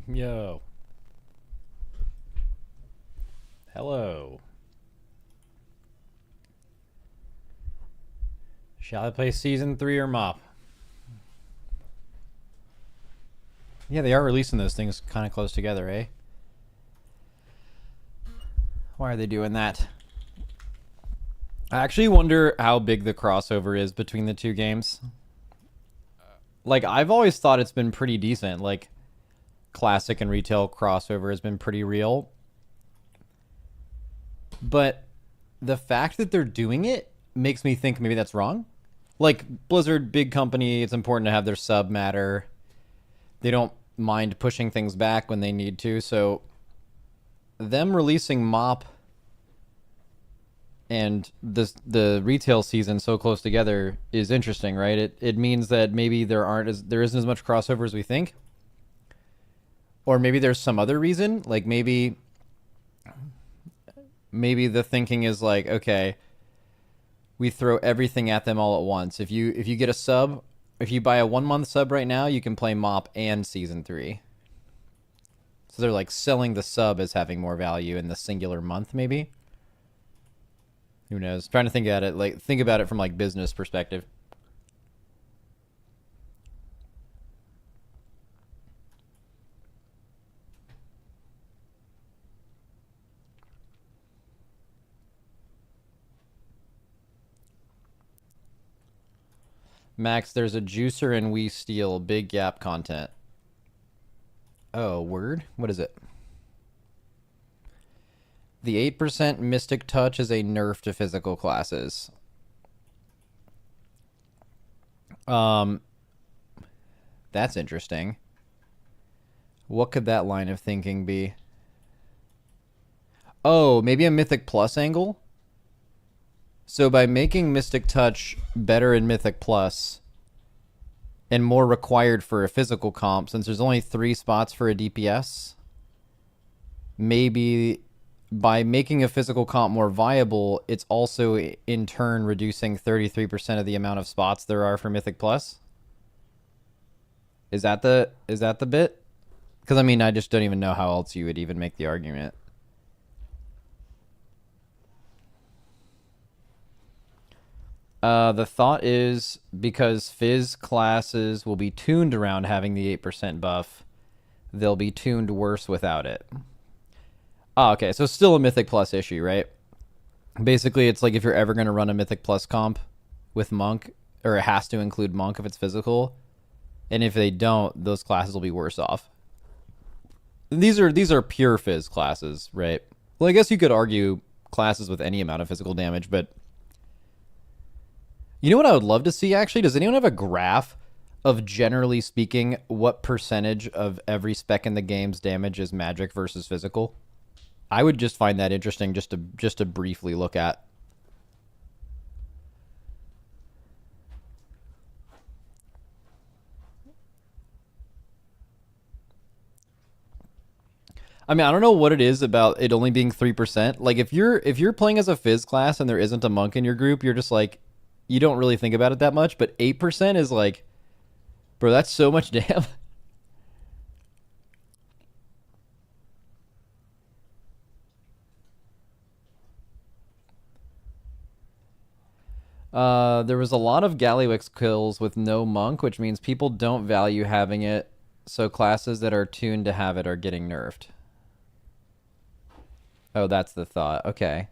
Yo. Hello. Shall I play Season 3 or Mop? Yeah, they are releasing those things kind of close together, eh? Why are they doing that? I actually wonder how big the crossover is between the two games. Like, I've always thought it's been pretty decent. Like, classic and retail crossover has been pretty real. But the fact that they're doing it makes me think maybe that's wrong. Like, Blizzard, big company, it's important to have their sub matter. They don't mind pushing things back when they need to. So, them releasing Mop and the retail season so close together is interesting, right? It means that maybe there isn't as much crossover as we think, or maybe there's some other reason. Like maybe the thinking is like, okay, we throw everything at them all at once. If you get a sub, if you buy a 1 month sub right now, you can play Mop and Season 3. So they're like selling the sub as having more value in the singular month, maybe. Who knows? Trying to think about it from like business perspective. Max, there's a juicer and we steal big gap content. Oh, word? What is it? The 8% Mystic Touch is a nerf to physical classes. That's interesting. What could that line of thinking be? Oh, maybe a Mythic Plus angle? So by making Mystic Touch better in Mythic Plus and more required for a physical comp, since there's only 3 spots for a DPS, maybe by making a physical comp more viable, it's also in turn reducing 33% of the amount of spots there are for Mythic Plus. Is that the bit? Because I mean, I just don't even know how else you would even make the argument. The thought is because Fizz classes will be tuned around having the 8% buff, they'll be tuned worse without it. Oh, okay, so still a Mythic Plus issue, right? Basically, it's like if you're ever going to run a Mythic Plus comp with Monk, or it has to include Monk if it's physical, and if they don't, those classes will be worse off. These are pure Fizz classes, right? Well, I guess you could argue classes with any amount of physical damage, but you know what I would love to see, actually? Does anyone have a graph of, generally speaking, what percentage of every spec in the game's damage is magic versus physical? I would just find that interesting just to briefly look at. I mean, I don't know what it is about it only being 3%. Like if you're playing as a Fizz class and there isn't a monk in your group, you're just like, you don't really think about it that much, but 8% is like, bro, that's so much damn. There was a lot of Gallywix kills with no monk, which means people don't value having it, so classes that are tuned to have it are getting nerfed. Oh, that's the thought. Okay.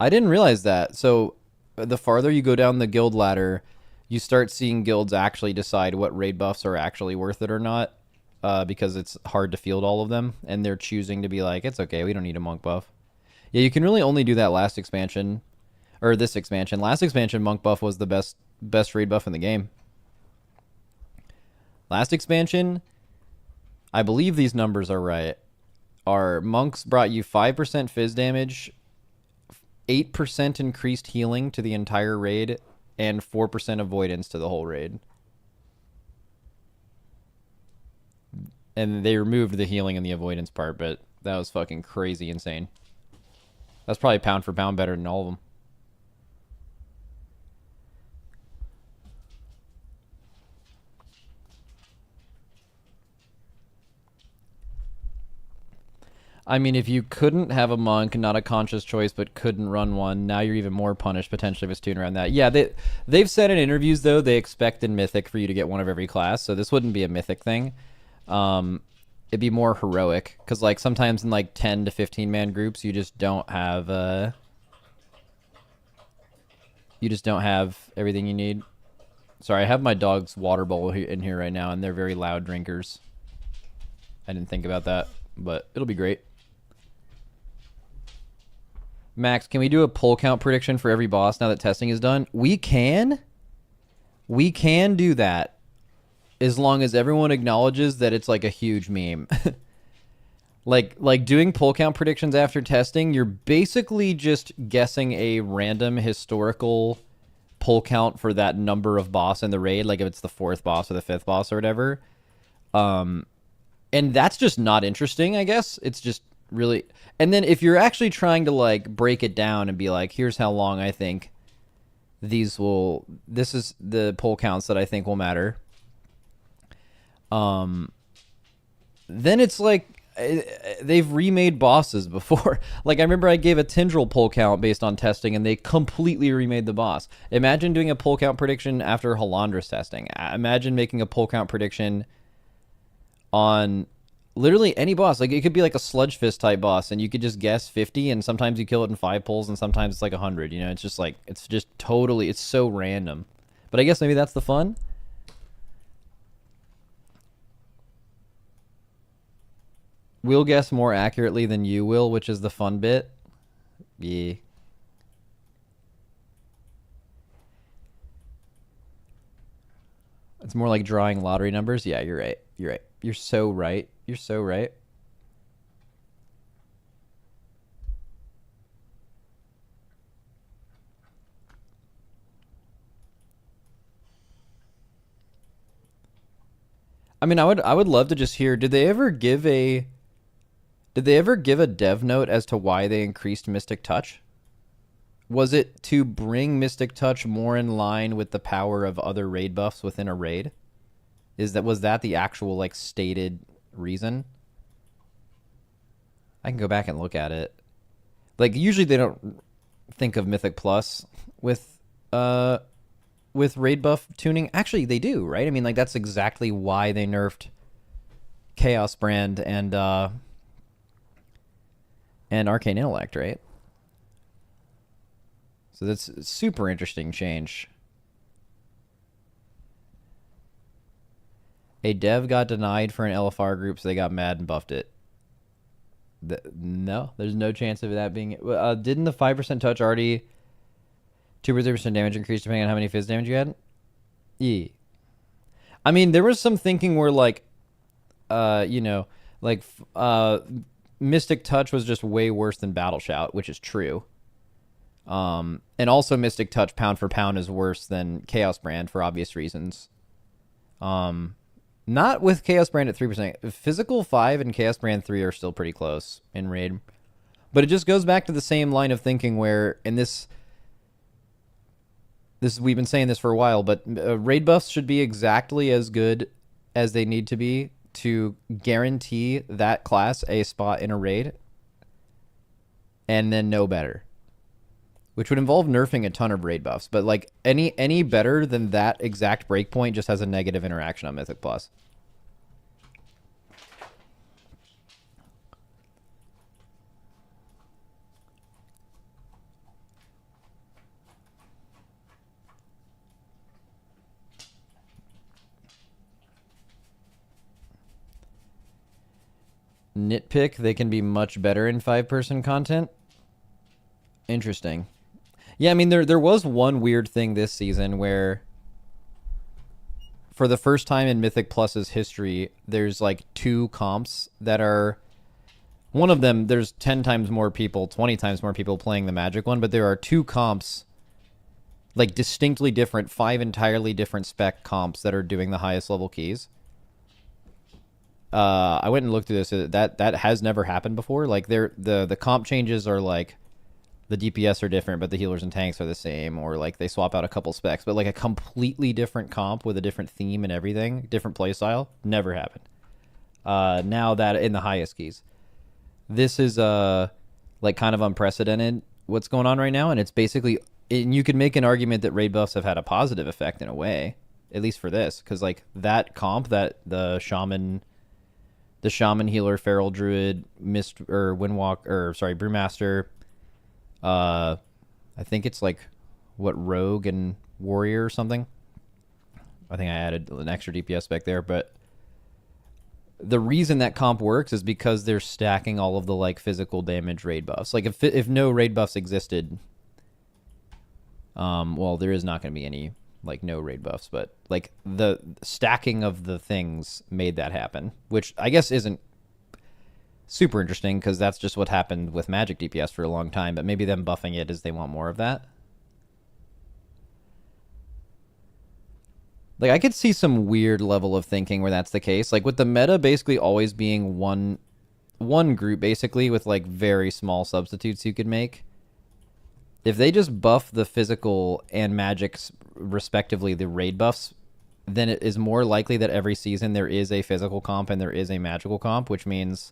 I didn't realize that. So the farther you go down the guild ladder, you start seeing guilds actually decide what raid buffs are actually worth it or not, because it's hard to field all of them, and they're choosing to be like, it's okay, we don't need a monk buff. Yeah, you can really only do that last expansion, or this expansion. Last expansion, monk buff was the best raid buff in the game. Last expansion, I believe these numbers are right. Our monks brought you 5% fizz damage, 8% increased healing to the entire raid, and 4% avoidance to the whole raid. And they removed the healing and the avoidance part, but that was fucking crazy insane. That's probably pound for pound better than all of them. I mean, if you couldn't have a monk, not a conscious choice, but couldn't run one, now you're even more punished potentially if it's tuned around that. Yeah, they've said in interviews though they expect in Mythic for you to get one of every class, so this wouldn't be a Mythic thing. It'd be more heroic because like sometimes in like 10 to 15 man groups you just don't have everything you need. Sorry, I have my dog's water bowl in here right now, and they're very loud drinkers. I didn't think about that, but it'll be great. Max, can we do a pull count prediction for every boss now that testing is done? We can. We can do that as long as everyone acknowledges that it's like a huge meme. like doing pull count predictions after testing, you're basically just guessing a random historical pull count for that number of boss in the raid, like if it's the 4th boss or the 5th boss or whatever. And that's just not interesting, I guess. It's just really... And then if you're actually trying to like break it down and be like, here's how long I think these will... This is the pull counts that I think will matter. Then it's like... They've remade bosses before. Like, I remember I gave a Tindril pull count based on testing, and they completely remade the boss. Imagine doing a pull count prediction after Halandra's testing. Imagine making a pull count prediction on literally any boss. Like, it could be like a Sludge Fist type boss, and you could just guess 50, and sometimes you kill it in 5 pulls, and sometimes it's like 100. You know, it's just like, it's just totally, it's so random. But I guess maybe that's the fun. We'll guess more accurately than you will, which is the fun bit. Yeah. It's more like drawing lottery numbers. Yeah, you're right. You're right. You're so right. You're so right. I mean, I would love to just hear, did they ever give a dev note as to why they increased Mystic Touch? Was it to bring Mystic Touch more in line with the power of other raid buffs within a raid? Was that the actual like stated reason? I can go back and look at it. Like usually they don't think of Mythic Plus with raid buff tuning. Actually, they do, right? I mean, like that's exactly why they nerfed Chaos Brand and Arcane Intellect, right? So that's a super interesting change. A dev got denied for an LFR group, so they got mad and buffed it. No, there's no chance of that being... didn't the 5% touch already 2 or 3% damage increase depending on how many fizz damage you had? Yeah. I mean, there was some thinking where, like, you know, like, Mystic Touch was just way worse than Battle Shout, which is true. And also Mystic Touch pound for pound is worse than Chaos Brand for obvious reasons. Not with Chaos Brand at 3%. Physical 5 and Chaos Brand 3 are still pretty close in raid. But it just goes back to the same line of thinking where in this we've been saying this for a while, but raid buffs should be exactly as good as they need to be to guarantee that class a spot in a raid, and then no better. Which would involve nerfing a ton of raid buffs, but like any better than that exact breakpoint just has a negative interaction on Mythic Plus. Nitpick, they can be much better in 5-person content. Interesting. Yeah, I mean, there was one weird thing this season where for the first time in Mythic Plus's history, there's like 2 comps that are... One of them, there's 10 times more people, 20 times more people playing the Magic one, but there are 2 comps, like distinctly different, 5 entirely different spec comps that are doing the highest level keys. I went and looked through this. That has never happened before. Like the comp changes are like the DPS are different, but the healers and tanks are the same, or like they swap out a couple specs. But like a completely different comp with a different theme and everything, different playstyle, never happened. Now that in the highest keys, this is like kind of unprecedented what's going on right now, and it's basically, and you could make an argument that raid buffs have had a positive effect in a way, at least for this, because like that comp, that the shaman healer, feral druid, mist or windwalk, or sorry, brewmaster, I think it's like what, rogue and warrior or something. I think I added an extra DPS back there, but the reason that comp works is because they're stacking all of the like physical damage raid buffs. Like if no raid buffs existed, well, there is not going to be any like no raid buffs, but like the stacking of the things made that happen, which I guess isn't super interesting because that's just what happened with magic DPS for a long time, but maybe them buffing it is they want more of that. Like I could see some weird level of thinking where that's the case, like with the meta basically always being one group basically with like very small substitutes you could make. If they just buff the physical and magics respectively, the raid buffs, then it is more likely that every season there is a physical comp and there is a magical comp, which means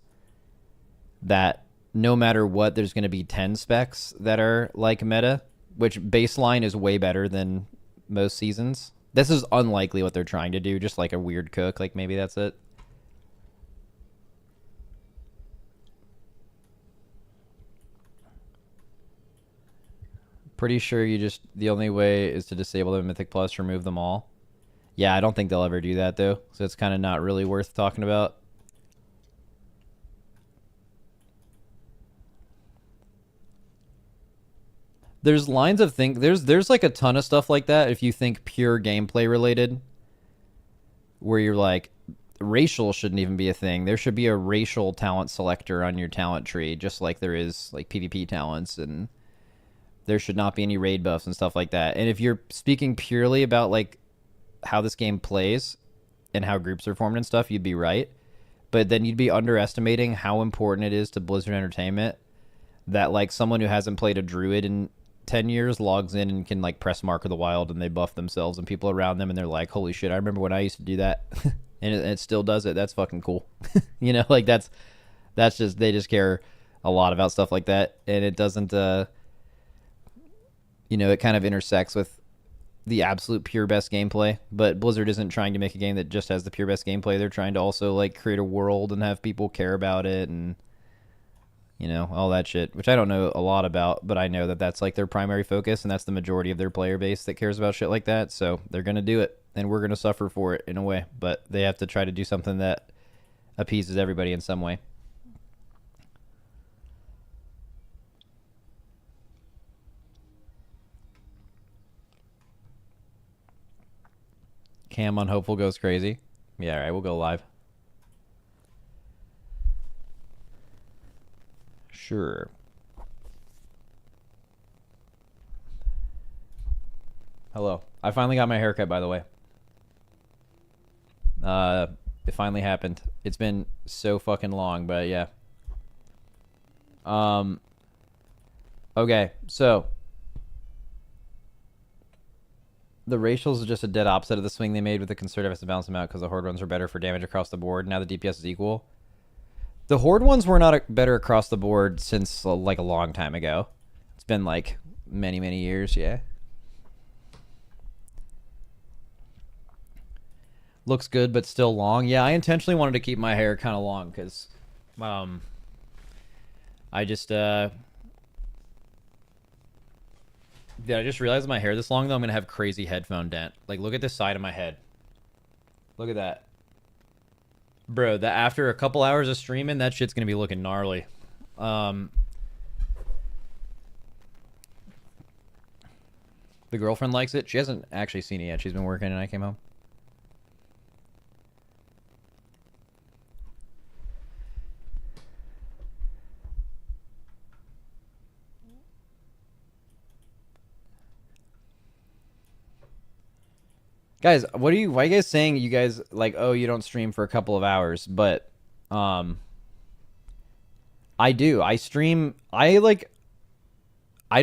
that no matter what, there's going to be 10 specs that are like meta, which baseline is way better than most seasons. This is unlikely what they're trying to do, just like a weird cook. Like maybe that's it. Pretty sure you just, the only way is to disable the Mythic Plus, remove them all. Yeah, I don't think they'll ever do that though, so it's kind of not really worth talking about. There's lines of think, there's like a ton of stuff like that if you think pure gameplay related, where you're like, racial shouldn't even be a thing. There should be a racial talent selector on your talent tree, just like there is like PvP talents, and there should not be any raid buffs and stuff like that. And if you're speaking purely about like how this game plays and how groups are formed and stuff, you'd be right. But then you'd be underestimating how important it is to Blizzard Entertainment that like someone who hasn't played a druid in 10 years logs in and can like press Mark of the Wild and they buff themselves and people around them and they're like, holy shit, I remember when I used to do that. And it still does it. That's fucking cool. You know, like that's just, they just care a lot about stuff like that. And it doesn't, you know, it kind of intersects with the absolute pure best gameplay, but Blizzard isn't trying to make a game that just has the pure best gameplay. They're trying to also like create a world and have people care about it and, you know, all that shit, which I don't know a lot about, but I know that that's like their primary focus and that's the majority of their player base that cares about shit like that. So they're going to do it and we're going to suffer for it in a way, but they have to try to do something that appeases everybody in some way. Cam on Hopeful goes crazy. Yeah, all right, we'll go live. Sure. Hello. I finally got my haircut, by the way. It finally happened. It's been so fucking long, but yeah. Okay, so the racials is just a dead opposite of the swing they made with the conservative to balance them out because the horde ones were better for damage across the board. Now the DPS is equal. The horde ones were not better across the board since like a long time ago. It's been like many years, yeah. Looks good, but still long. Yeah, I intentionally wanted to keep my hair kind of long because, I just, did I just realize my hair this long though? I'm gonna have crazy headphone dent. Like, look at this side of my head. Look at that. Bro, that after a couple hours of streaming, that shit's gonna be looking gnarly. The girlfriend likes it. She hasn't actually seen it yet. She's been working and I came home. Guys, why are you guys saying you guys like, oh, you don't stream for a couple of hours, but I do. I stream, I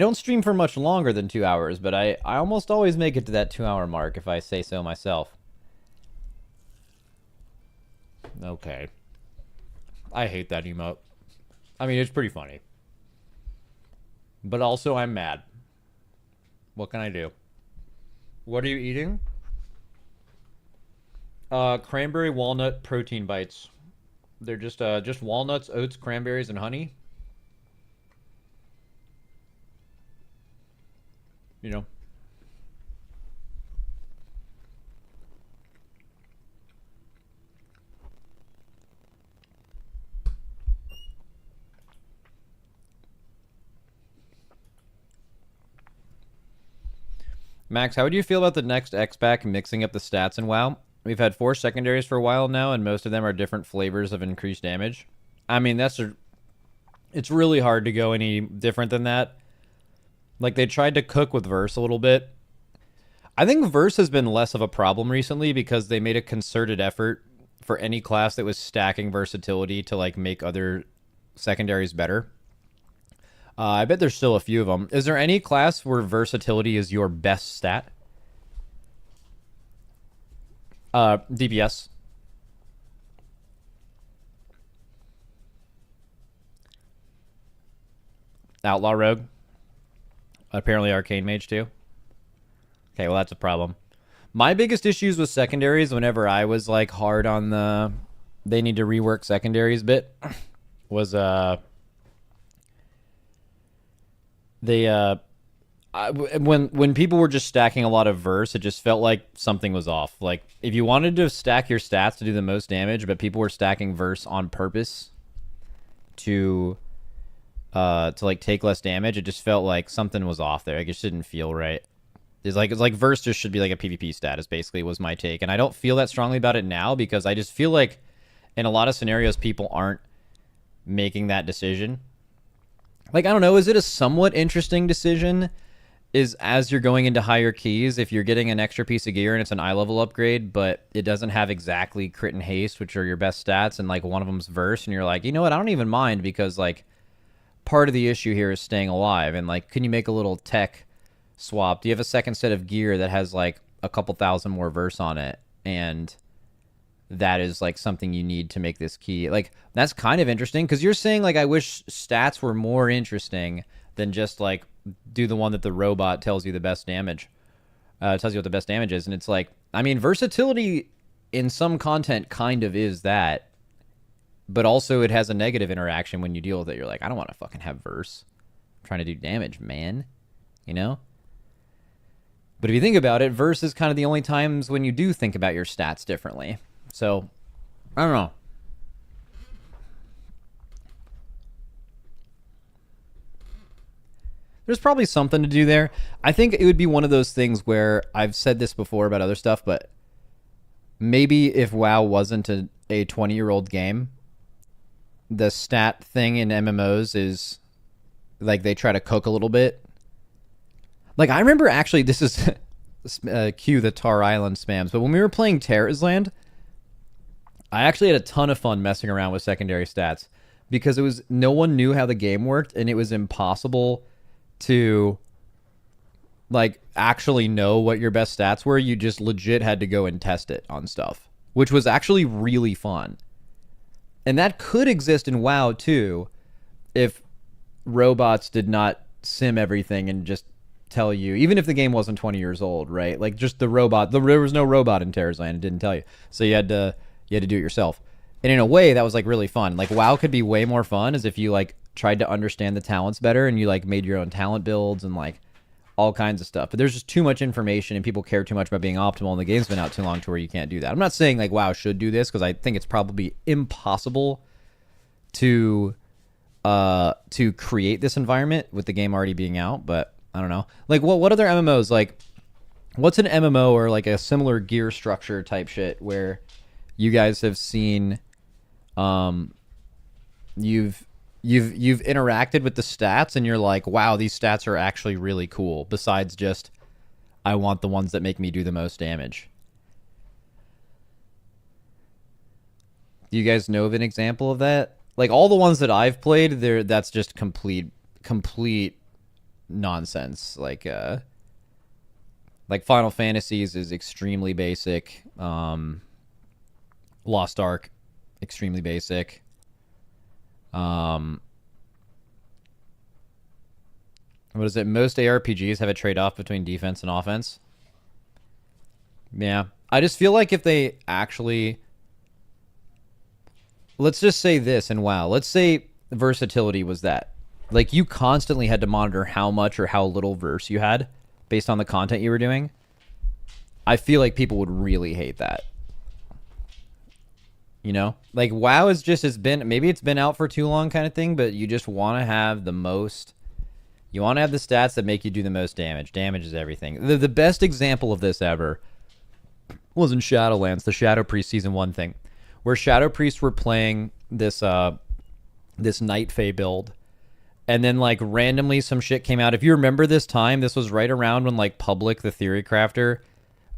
don't stream for much longer than 2 hours, but I almost always make it to that 2 hour mark if I say so myself. Okay. I hate that emote. I mean, it's pretty funny. But also, I'm mad. What can I do? What are you eating? Cranberry walnut protein bites. They're just walnuts, oats, cranberries, and honey. You know. Max, how would you feel about the next X-Pack mixing up the stats in WoW? We've had 4 secondaries for a while now, and most of them are different flavors of increased damage. I mean, it's really hard to go any different than that. Like, they tried to cook with Verse a little bit. I think Verse has been less of a problem recently because they made a concerted effort for any class that was stacking versatility to, like, make other secondaries better. I bet there's still a few of them. Is there any class where versatility is your best stat? DPS. Outlaw Rogue. Apparently Arcane Mage too. Okay, well that's a problem. My biggest issues with secondaries whenever I was like hard on the they need to rework secondaries bit was when people were just stacking a lot of verse, it just felt like something was off. Like if you wanted to stack your stats to do the most damage, but people were stacking verse on purpose to like take less damage, it just felt like something was off there. Like it just didn't feel right. It's like verse just should be like a PvP status, basically was my take. And I don't feel that strongly about it now because I just feel like in a lot of scenarios people aren't making that decision. Like, I don't know, is it a somewhat interesting decision? Is as you're going into higher keys, if you're getting an extra piece of gear and it's an eye level upgrade, but it doesn't have exactly crit and haste, which are your best stats, and like one of them's verse, and you're like, you know what, I don't even mind because like part of the issue here is staying alive. And like, can you make a little tech swap? Do you have a second set of gear that has like a couple thousand more verse on it? And that is like something you need to make this key. Like that's kind of interesting because you're saying like I wish stats were more interesting than just like do the one that the robot tells you the best damage, tells you what the best damage is. And it's like, I mean, versatility in some content kind of is that, but also it has a negative interaction when you deal with it. You're like, I don't want to fucking have verse. I'm trying to do damage, man. You know? But if you think about it, verse is kind of the only times when you do think about your stats differently. So, I don't know. There's probably something to do there. I think it would be one of those things where I've said this before about other stuff, but maybe if WoW wasn't a 20-year-old game, the stat thing in MMOs is like they try to cook a little bit. Like I remember actually, this is cue the Tar Island spams, but when we were playing Terra's Land, I actually had a ton of fun messing around with secondary stats because it was no one knew how the game worked and it was impossible to like actually know what your best stats were. You just legit had to go and test it on stuff, which was actually really fun. And that could exist in WoW too if robots did not sim everything and just tell you, even if the game wasn't 20 years old, right? Like just the robot, there was no robot in Terra's Land, it didn't tell you. So you had to do it yourself. And in a way that was like really fun. Like WoW could be way more fun as if you like tried to understand the talents better and you like made your own talent builds and like all kinds of stuff. But there's just too much information and people care too much about being optimal and the game's been out too long to where you can't do that. I'm not saying like WoW should do this because I think it's probably impossible to create this environment with the game already being out, but I don't know. Like what other MMOs, like what's an MMO or like a similar gear structure type shit where you guys have seen you've interacted with the stats and you're like, wow, these stats are actually really cool, besides just I want the ones that make me do the most damage. Do you guys know of an example of that? Like all the ones that I've played, that's just complete nonsense. Like Final Fantasies is extremely basic. Lost Ark, extremely basic. What is it? Most ARPGs have a trade-off between defense and offense. Yeah. I just feel like if they actually... Let's just say this in WoW. Let's say versatility was that. Like, you constantly had to monitor how much or how little verse you had based on the content you were doing. I feel like people would really hate that. You know? Like, WoW is just, maybe it's been out for too long kind of thing, but you just want to have the most... You want to have the stats that make you do the most damage. Damage is everything. The best example of this ever was in Shadowlands, the Shadow Priest Season 1 thing, where Shadow Priests were playing this this Night Fae build, and then like randomly some shit came out. If you remember this time, this was right around when like Public, the theory crafter,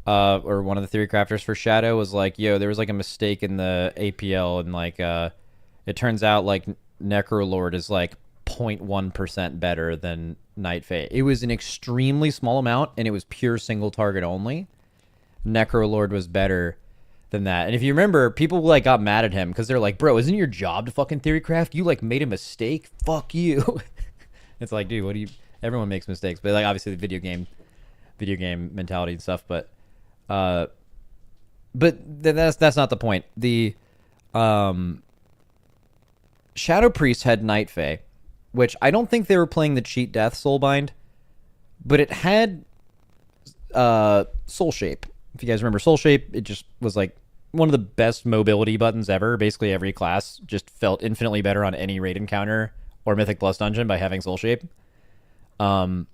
or one of the theory crafters for Shadow, was like, yo, there was like a mistake in the APL, and like it turns out like Necrolord is like 0.1% better than Night Fae. It was an extremely small amount, and it was pure single target only. Necrolord was better than that. And if you remember, people like got mad at him because they're like, bro, isn't your job to fucking theorycraft? You like made a mistake? Fuck you. It's like, dude, what do you... Everyone makes mistakes. But like obviously the video game mentality and stuff, but that's not the point. The Shadow Priest had Night Fae, which I don't think they were playing the cheat death Soulbind, but it had Soul Shape. If you guys remember Soul Shape, it just was like one of the best mobility buttons ever. Basically every class just felt infinitely better on any raid encounter or Mythic Plus dungeon by having Soul Shape. And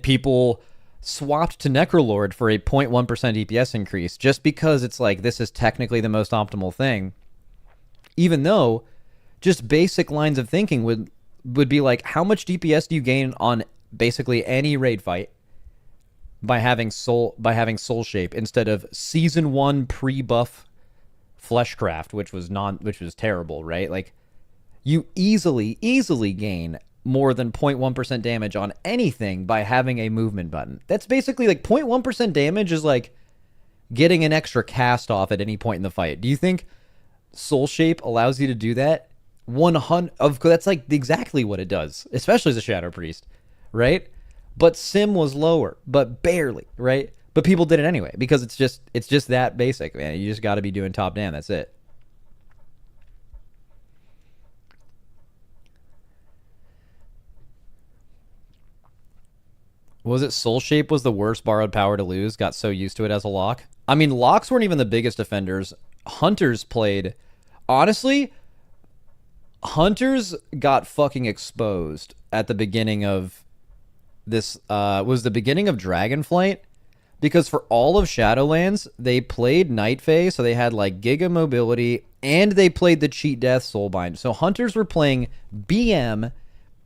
people swapped to Necrolord for a 0.1% DPS increase just because it's like, this is technically the most optimal thing. Even though just basic lines of thinking would be like, how much DPS do you gain on basically any raid fight by having soul shape instead of season 1 pre-buff fleshcraft, which was terrible, right? Like, you easily gain more than 0.1% damage on anything by having a movement button. That's basically like 0.1% damage is like getting an extra cast off at any point in the fight. Do you think Soul Shape allows you to do that? 100 that's like exactly what it does, especially as a Shadow Priest, right? But Sim was lower, but barely, right? But people did it anyway because it's just that basic, man. You just got to be doing top down. That's it. Was it Soul Shape was the worst borrowed power to lose? Got so used to it as a lock. I mean, locks weren't even the biggest offenders. Hunters played. Honestly, Hunters got fucking exposed at the beginning of this. Was the beginning of Dragonflight, because for all of Shadowlands they played Night Fae, so they had like Giga Mobility, and they played the Cheat Death Soulbind. So Hunters were playing BM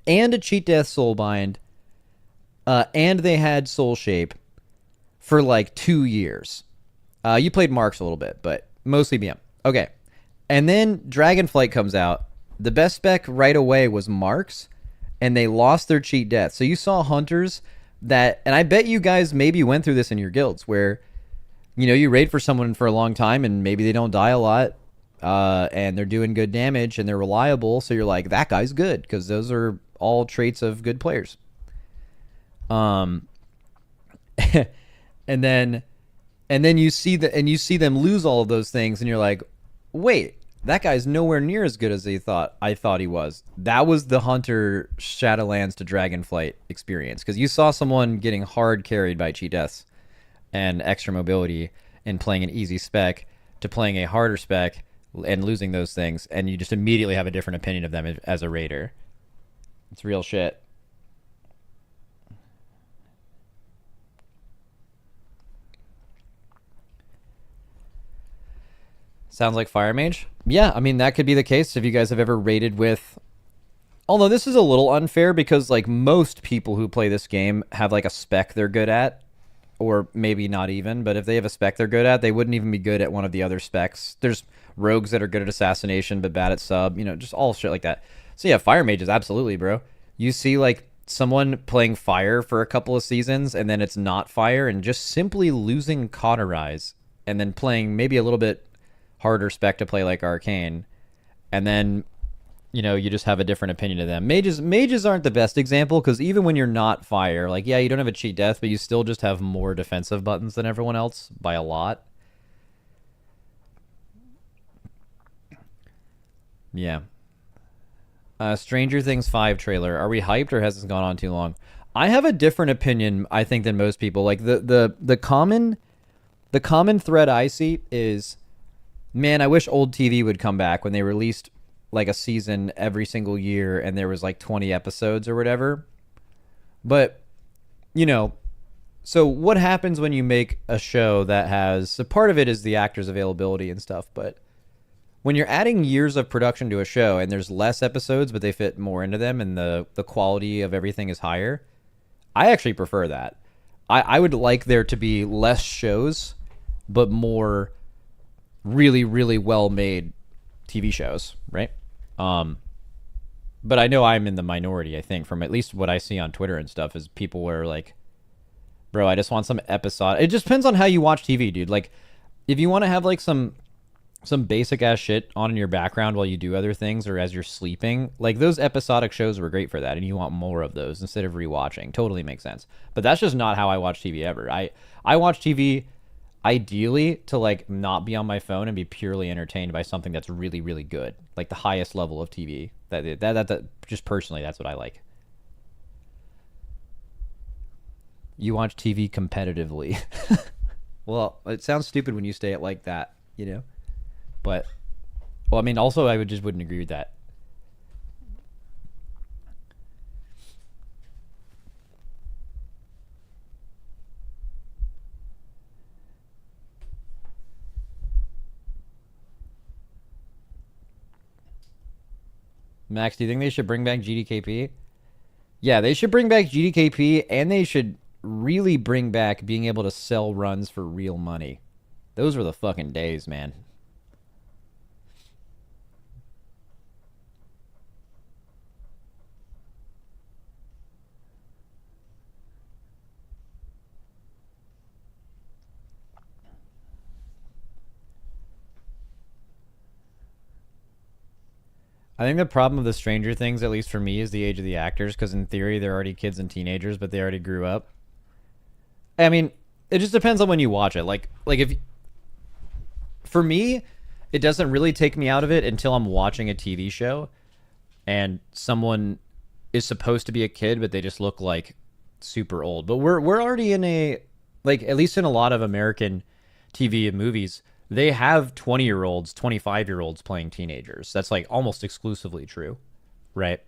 and a Cheat Death Soulbind, and they had Soul Shape for like 2 years. You played Marks a little bit, but mostly BM. Okay, and then Dragonflight comes out. The best spec right away was Marks, and they lost their Cheat Death. So you saw Hunters that, and I bet you guys maybe went through this in your guilds, where, you know, you raid for someone for a long time and maybe they don't die a lot, and they're doing good damage and they're reliable. So you're like, that guy's good, because those are all traits of good players. And then you see them lose all of those things, and you're like, wait, that guy's nowhere near as good as I thought he was. That was the Hunter Shadowlands to Dragonflight experience, because you saw someone getting hard carried by Cheat Deaths and extra mobility and playing an easy spec to playing a harder spec and losing those things, and you just immediately have a different opinion of them as a raider. It's real shit. Sounds like Fire Mage. Yeah, I mean, that could be the case if you guys have ever raided with... Although this is a little unfair, because like most people who play this game have like a spec they're good at, or maybe not even, but if they have a spec they're good at, they wouldn't even be good at one of the other specs. There's rogues that are good at assassination but bad at sub, you know, just all shit like that. So yeah, Fire Mages, absolutely, bro. You see like someone playing Fire for a couple of seasons, and then it's not Fire, and just simply losing Cauterize, and then playing maybe a little bit harder spec to play like Arcane, and then you know, you just have a different opinion of them. Mages aren't the best example because even when you're not fire, like, yeah, you don't have a cheat death, but you still just have more defensive buttons than everyone else by a lot. Yeah. Stranger Things 5 trailer. Are we hyped or has this gone on too long? I have a different opinion, I think, than most people. Like the common thread I see is, man, I wish old TV would come back when they released like a season every single year and there was like 20 episodes or whatever. But, you know, so what happens when you make a show that has, so part of it is the actors' availability and stuff, but when you're adding years of production to a show and there's less episodes but they fit more into them and the quality of everything is higher, I actually prefer that. I would like there to be less shows but more really, really well made TV shows, right? But I know I'm in the minority, I think, from at least what I see on Twitter and stuff, is people were like, bro, I just want some episode. It just depends on how you watch TV, dude. Like, if you want to have like some basic ass shit on in your background while you do other things or as you're sleeping, like those episodic shows were great for that, and you want more of those instead of rewatching. Totally makes sense. But that's just not how I watch TV ever. I watch TV ideally to like not be on my phone and be purely entertained by something that's really, really good, like the highest level of TV. That just personally, that's what I like. You watch TV competitively. Well, it sounds stupid when you say it like that, you know? But, well, I mean, also, I wouldn't agree with that. Max, do you think they should bring back GDKP? Yeah, they should bring back GDKP, and they should really bring back being able to sell runs for real money. Those were the fucking days, man. I think the problem of the Stranger Things, at least for me, is the age of the actors, because in theory they're already kids and teenagers, but they already grew up. I mean, it just depends on when you watch it. Like if for me, it doesn't really take me out of it until I'm watching a TV show and someone is supposed to be a kid, but they just look like super old. But we're already in a, like, at least in a lot of American TV and movies, they have 20-year-olds, 25-year-olds playing teenagers. That's like almost exclusively true, right?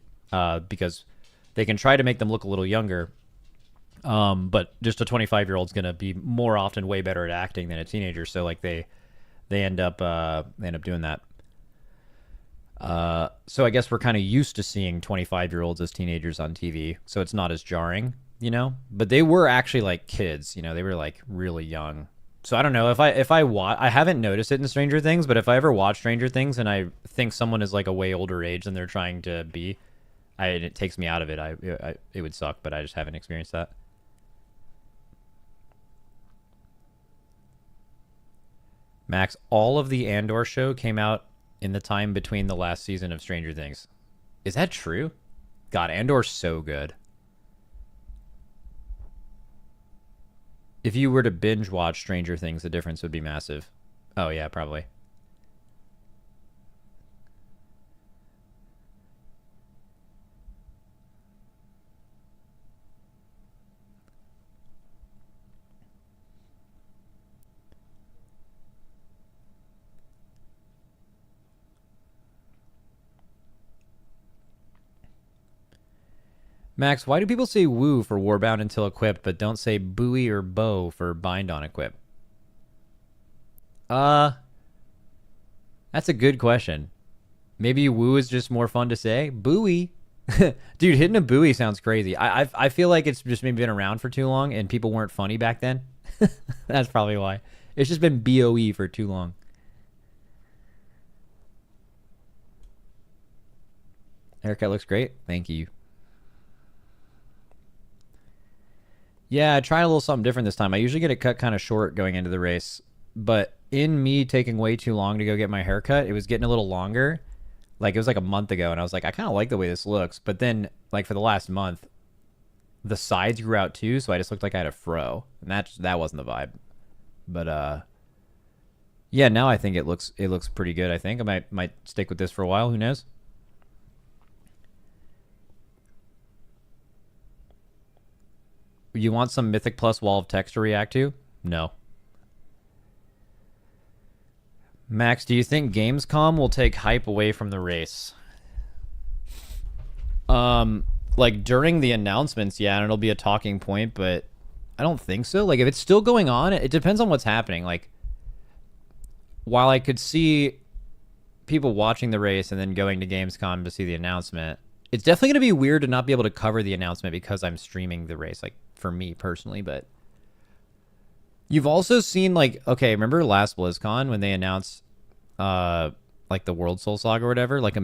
Because they can try to make them look a little younger, but just a 25-year-old's gonna be more often way better at acting than a teenager. So like they end up doing that. So I guess we're kind of used to seeing 25-year-olds as teenagers on TV, so it's not as jarring, you know. But they were actually like kids, you know. They were like really young. So I don't know I haven't noticed it in Stranger Things, but if I ever watch Stranger Things and I think someone is like a way older age than they're trying to be, it takes me out of it. It would suck, but I just haven't experienced that. Max, all of the Andor show came out in the time between the last season of Stranger Things. Is that true? God, Andor's so good. If you were to binge watch Stranger Things, the difference would be massive. Oh, yeah, probably. Max, why do people say woo for Warbound until equipped, but don't say buoy or bow for bind on equip? Uh, that's a good question. Maybe woo is just more fun to say. Buoy. Dude, hitting a buoy sounds crazy. I feel like it's just maybe been around for too long and people weren't funny back then. That's probably why. It's just been BOE for too long. Haircut looks great. Thank you. Yeah, I tried a little something different this time. I usually get it cut kind of short going into the race, but in me taking way too long to go get my haircut, it was getting a little longer. Like, it was like a month ago, and I was like, I kind of like the way this looks. But then, like, for the last month, the sides grew out too, so I just looked like I had a fro, and that wasn't the vibe. But yeah, now I think it looks pretty good. I think I might stick with this for a while. Who knows? You want some Mythic Plus wall of text to react to? No. Max, do you think Gamescom will take hype away from the race? Like during the announcements, yeah, and it'll be a talking point, but I don't think so. Like if it's still going on, it depends on what's happening. Like while I could see people watching the race and then going to Gamescom to see the announcement, it's definitely going to be weird to not be able to cover the announcement because I'm streaming the race, like for me personally. But you've also seen, like, okay, remember last BlizzCon when they announced like the World Soul Saga or whatever, like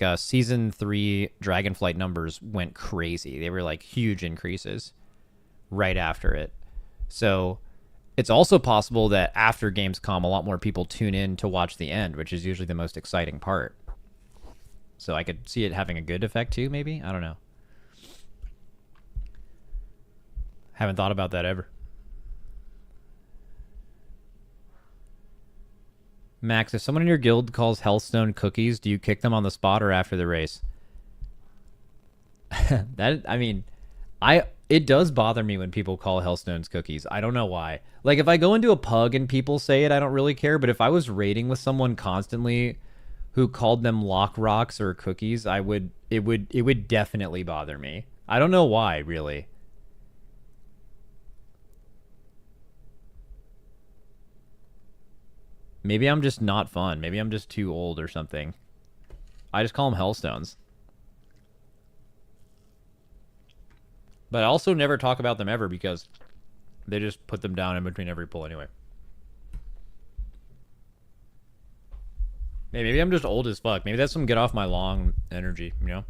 a season 3 Dragonflight numbers went crazy. They were like huge increases right after it. So it's also possible that after Gamescom, a lot more people tune in to watch the end, which is usually the most exciting part. So I could see it having a good effect too, maybe? I don't know. Haven't thought about that ever. Max, if someone in your guild calls Healthstone cookies, do you kick them on the spot or after the race? It does bother me when people call Hellstones cookies. I don't know why. Like if I go into a pug and people say it, I don't really care. But if I was raiding with someone constantly who called them lock rocks or cookies, it would definitely bother me. I don't know why, really. Maybe I'm just not fun. Maybe I'm just too old or something. I just call them Hellstones. But I also never talk about them ever because they just put them down in between every pull anyway. Hey, maybe I'm just old as fuck. Maybe that's some get off my lawn energy, you know?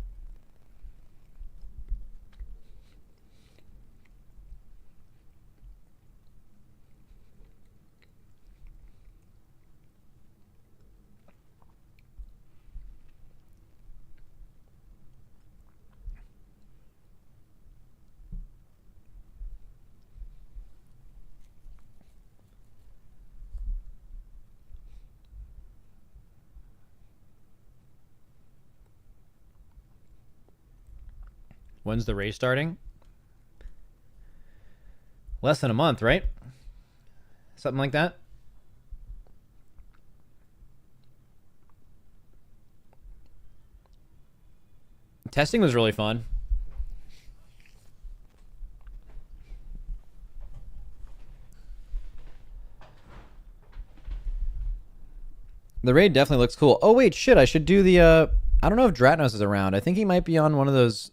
When's the race starting? Less than a month, right? Something like that. Testing was really fun. The raid definitely looks cool. Oh wait, shit, I should do the I don't know if Dratnos is around. I think he might be on one of those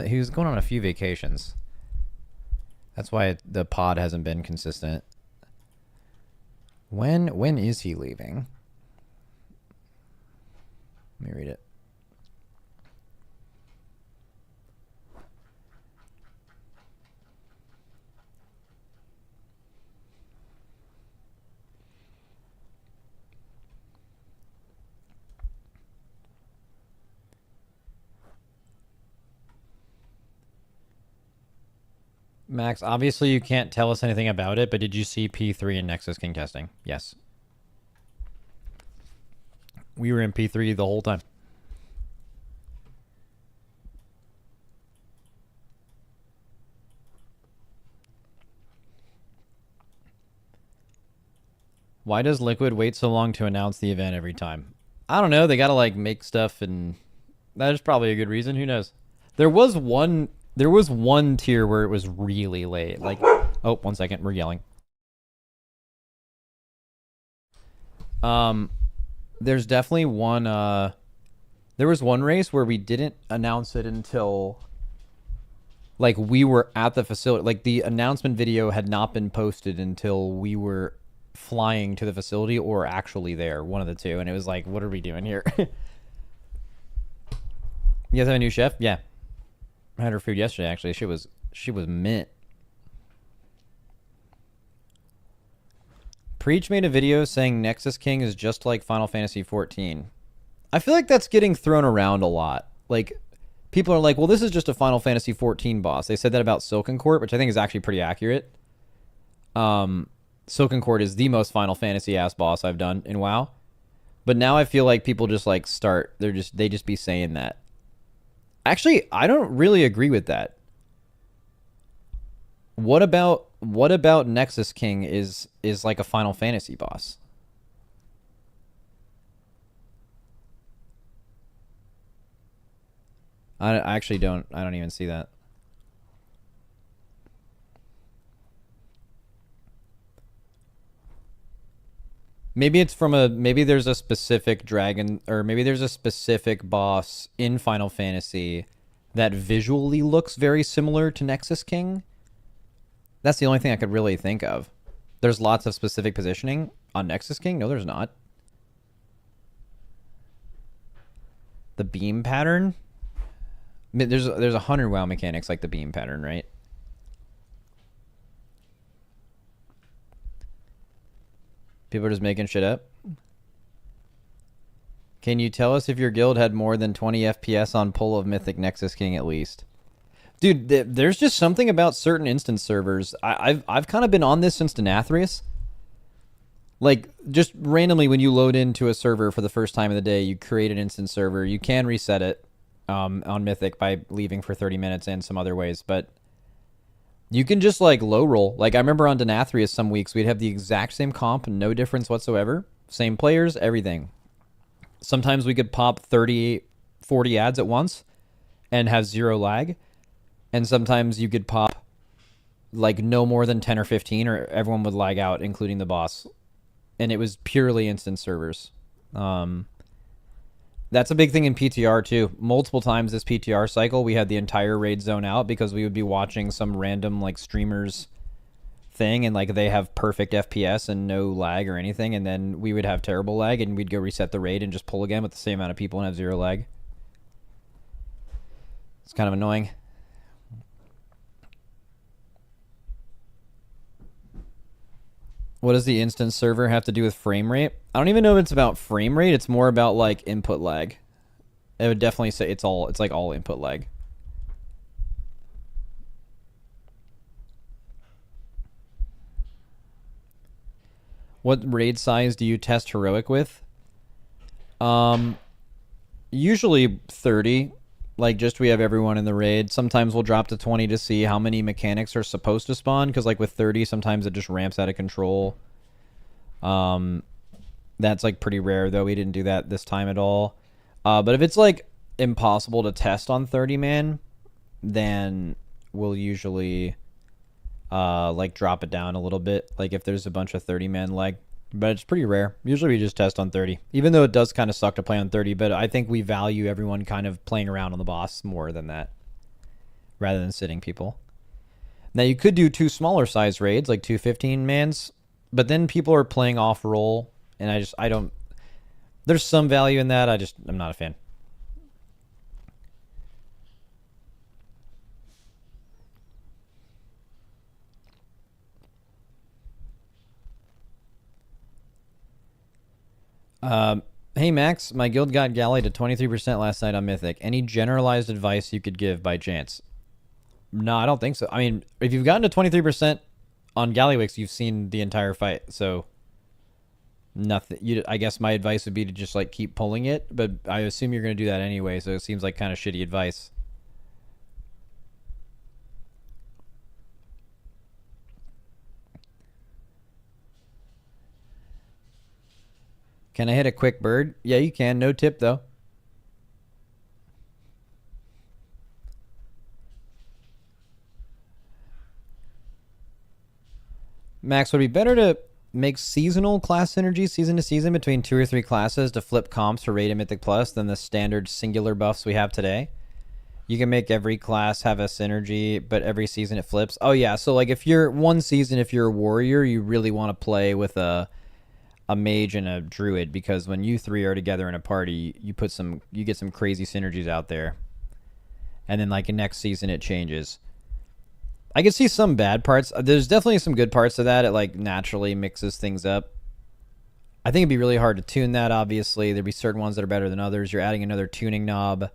he was going on a few vacations. That's why the pod hasn't been consistent. When is he leaving? Let me read it. Max, obviously you can't tell us anything about it, but did you see P3 and Nexus King testing? Yes. We were in P3 the whole time. Why does Liquid wait so long to announce the event every time? I don't know. They gotta like make stuff, and that is probably a good reason. Who knows? There was one tier where it was really late. Like, oh, 1 second, we're yelling. There's definitely one. There was one race where we didn't announce it until like we were at the facility. Like the announcement video had not been posted until we were flying to the facility or actually there, one of the two. And it was like, what are we doing here? You guys have a new chef? Yeah. I had her food yesterday, actually. She was mint. Preach made a video saying Nexus King is just like Final Fantasy 14. I feel like that's getting thrown around a lot. Like, people are like, well, this is just a Final Fantasy 14 boss. They said that about Silken Court, which I think is actually pretty accurate. Silken Court is the most Final Fantasy ass boss I've done in WoW. But now I feel like people just like they just be saying that. Actually, I don't really agree with that. What about Nexus King is like a Final Fantasy boss? I actually don't. I don't even see that. Maybe it's from a maybe there's a specific dragon or maybe there's a specific boss in Final Fantasy that visually looks very similar to Nexus King. That's the only thing I could really think of. There's lots of specific positioning on Nexus King. No, there's not. The beam pattern. I mean, there's 100 WoW mechanics like the beam pattern, right? People are just making shit up. Can you tell us if your guild had more than 20 FPS on pull of Mythic Nexus King at least? Dude, there's just something about certain instance servers. I've kind of been on this since Denathrius. Like, just randomly when you load into a server for the first time of the day, you create an instance server. You can reset it on Mythic by leaving for 30 minutes and some other ways, but you can just like low roll. Like I remember on Denathrius some weeks we'd have the exact same comp, no difference whatsoever. Same players, everything. Sometimes we could pop 30, 40 ads at once and have zero lag. And sometimes you could pop like no more than 10 or 15 or everyone would lag out, including the boss. And it was purely instant servers. That's a big thing in PTR too. Multiple times this PTR cycle, we had the entire raid zone out because we would be watching some random like streamers thing and like they have perfect FPS and no lag or anything, and then we would have terrible lag and we'd go reset the raid and just pull again with the same amount of people and have zero lag. It's kind of annoying. What does the instance server have to do with frame rate? I don't even know if it's about frame rate. It's more about like input lag. I would definitely say it's like all input lag. What raid size do you test heroic with? Usually 30. Like, just we have everyone in the raid. Sometimes we'll drop to 20 to see how many mechanics are supposed to spawn, because like with 30, sometimes it just ramps out of control. That's like pretty rare, though. We didn't do that this time at all. But if it's like impossible to test on 30 man, then we'll usually like drop it down a little bit. Like if there's a bunch of 30 man lag. But it's pretty rare. Usually we just test on 30. Even though it does kind of suck to play on 30, but I think we value everyone kind of playing around on the boss more than that. Rather than sitting people. Now you could do 2 smaller size raids, like 2 15-mans, but then people are playing off-roll, and I don't... There's some value in that, I'm not a fan. Hey Max, my guild got galley to 23% last night on Mythic. Any generalized advice you could give by chance? No, I don't think so. I mean, if you've gotten to 23% on Gallywix, you've seen the entire fight, so nothing. I guess my advice would be to just like keep pulling it, but I assume you're going to do that anyway, so it seems like kind of shitty advice. Can I hit a quick bird? Yeah, you can. No tip, though. Max, would it be better to make seasonal class synergy season to season between 2 or 3 classes to flip comps for Raid and Mythic Plus than the standard singular buffs we have today? You can make every class have a synergy, but every season it flips. Oh, yeah. So, like, if you're one season, if you're a warrior, you really want to play with a mage and a druid, because when you 3 are together in a party, you get some crazy synergies out there. And then like in next season it changes. I can see some bad parts. There's definitely some good parts to that. It like naturally mixes things up. I think it'd be really hard to tune that, obviously. There'd be certain ones that are better than others. You're adding another tuning knob.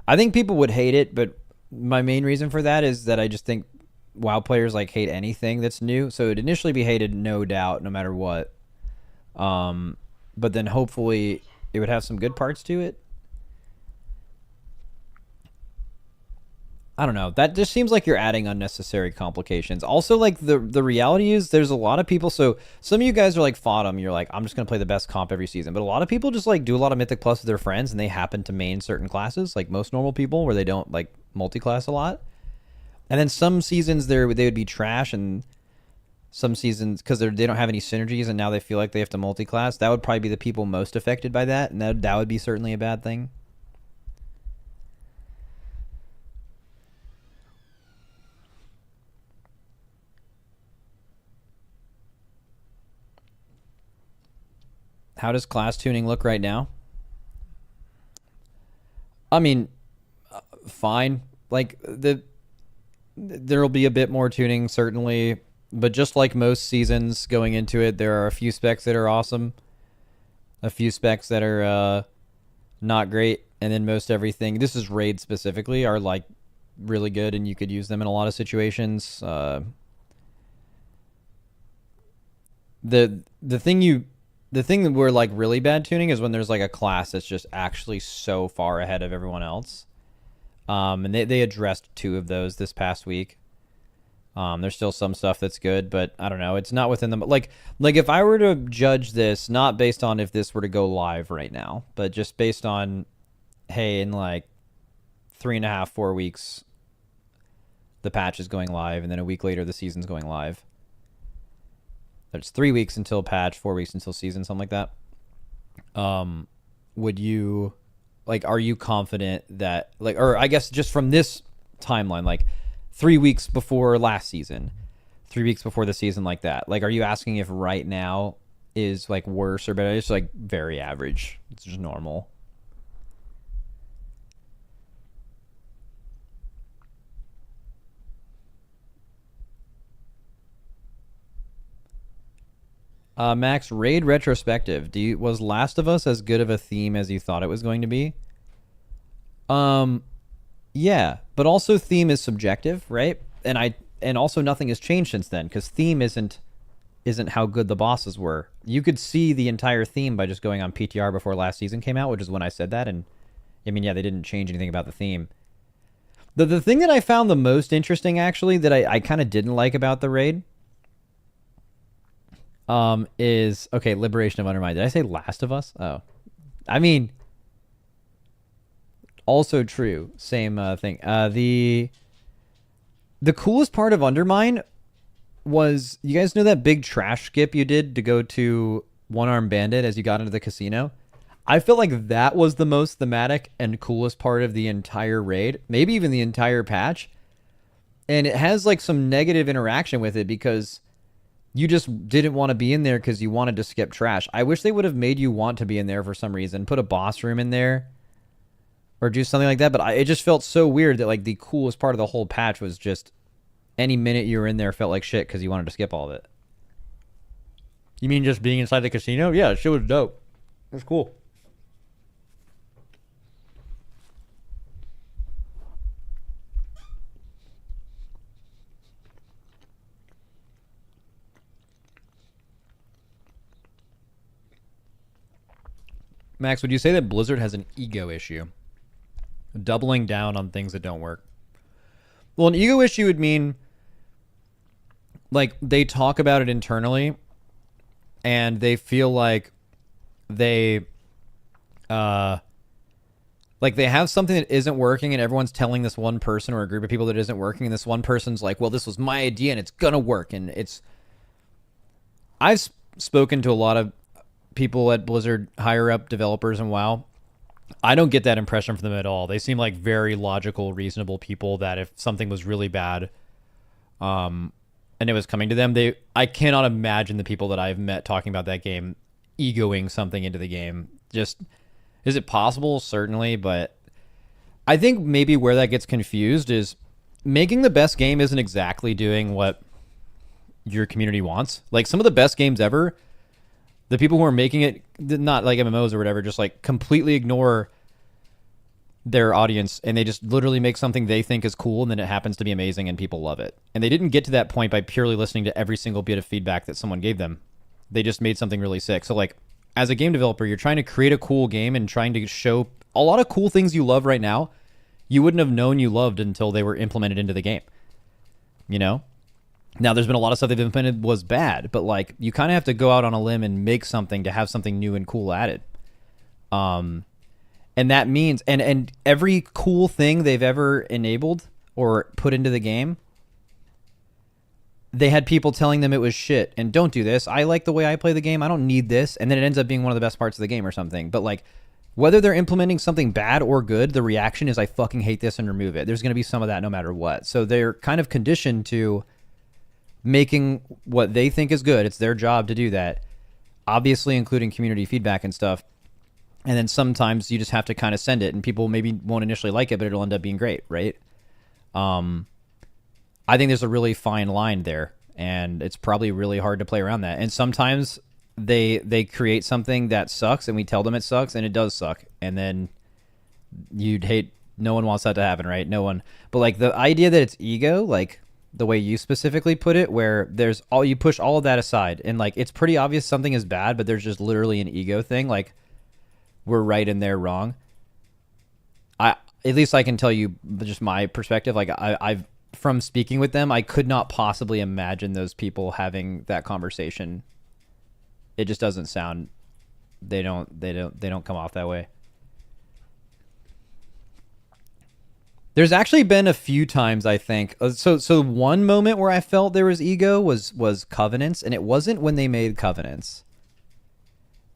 I think people would hate it, but my main reason for that is that I just think WoW players like hate anything that's new. So it'd initially be hated, no doubt, no matter what. But then hopefully it would have some good parts to it. I don't know. That just seems like you're adding unnecessary complications. Also, like the reality is there's a lot of people. So some of you guys are like Fodom. You're like, I'm just going to play the best comp every season. But a lot of people just like do a lot of Mythic Plus with their friends and they happen to main certain classes, like most normal people, where they don't like multi-class a lot. And then some seasons they would be trash, and some seasons because they don't have any synergies and now they feel like they have to multi-class. That would probably be the people most affected by that, and that would be certainly a bad thing. How does class tuning look right now? I mean, fine. Like there'll be a bit more tuning certainly, but just like most seasons going into it, there are a few specs that are awesome, a few specs that are not great, and then most everything. This is raid specifically are like really good, and you could use them in a lot of situations. The thing that we're like really bad tuning is when there's like a class that's just actually so far ahead of everyone else. And they addressed 2 of those this past week. There's still some stuff that's good, but I don't know. It's not within them. Like if I were to judge this, not based on if this were to go live right now, but just based on, hey, in like 3.5, 4 weeks, the patch is going live, and then a week later the season's going live. There's 3 weeks until patch, 4 weeks until season, something like that. Would you, like, are you confident that, like, or I guess just from this timeline, like 3 weeks before last season, 3 weeks before the season, like that, like, are you asking if right now is like worse or better? It's like very average. It's just normal. Max, raid retrospective. Was Last of Us as good of a theme as you thought it was going to be? Yeah, but also theme is subjective, right? And also nothing has changed since then, because theme isn't how good the bosses were. You could see the entire theme by just going on PTR before last season came out, which is when I said that. And I mean, yeah, they didn't change anything about the theme. The thing that I found the most interesting, actually, that I kind of didn't like about the raid, is, okay, Liberation of Undermine. Did I say Last of Us? Oh, I mean, also true. Same thing. The coolest part of Undermine was, you guys know that big trash skip you did to go to One Armed Bandit as you got into the casino? I feel like that was the most thematic and coolest part of the entire raid, maybe even the entire patch. And it has like some negative interaction with it because you just didn't want to be in there because you wanted to skip trash. I wish they would have made you want to be in there for some reason. Put a boss room in there or do something like that. But it just felt so weird that like the coolest part of the whole patch was just any minute you were in there felt like shit because you wanted to skip all of it. You mean just being inside the casino? Yeah, shit was dope. It was cool. Max, would you say that Blizzard has an ego issue? Doubling down on things that don't work. Well, an ego issue would mean like they talk about it internally and they feel like they like they have something that isn't working and everyone's telling this one person or a group of people that isn't working, and this one person's like, well, this was my idea and it's gonna work. And I've spoken to a lot of people at Blizzard, higher up developers and WoW. I don't get that impression from them at all. They seem like very logical, reasonable people that if something was really bad and it was coming to them, I cannot imagine the people that I've met talking about that game egoing something into the game. Just, is it possible? Certainly, but I think maybe where that gets confused is making the best game isn't exactly doing what your community wants. Like some of the best games ever, The people who are making it, not like MMOs or whatever, just like completely ignore their audience and they just literally make something they think is cool and then it happens to be amazing and people love it. And they didn't get to that point by purely listening to every single bit of feedback that someone gave them. They just made something really sick. So like as a game developer, you're trying to create a cool game and trying to show a lot of cool things you love right now. You wouldn't have known you loved until they were implemented into the game. You know? Now there's been a lot of stuff they've implemented was bad, but like you kind of have to go out on a limb and make something to have something new and cool added. And that means, and every cool thing they've ever enabled or put into the game, they had people telling them it was shit and don't do this. I like the way I play the game. I don't need this. And then it ends up being one of the best parts of the game or something. But like, whether they're implementing something bad or good, the reaction is I fucking hate this and remove it. There's going to be some of that no matter what. So they're kind of conditioned to making what they think is good. It's their job to do that. Obviously including community feedback and stuff. And then sometimes you just have to kind of send it and people maybe won't initially like it, but it'll end up being great, right? I think there's a really fine line there and it's probably really hard to play around that. And sometimes they create something that sucks and we tell them it sucks and it does suck. And then you'd hate, no one wants that to happen, right? No one. But like the idea that it's ego, like the way you specifically put it, where there's all, you push all of that aside and like, it's pretty obvious something is bad, but there's just literally an ego thing. Like, we're right and they're wrong. At least I can tell you just my perspective. Like I've from speaking with them, I could not possibly imagine those people having that conversation. It just doesn't sound. They don't come off that way. There's actually been a few times I think. So one moment where I felt there was ego was Covenants, and it wasn't when they made Covenants.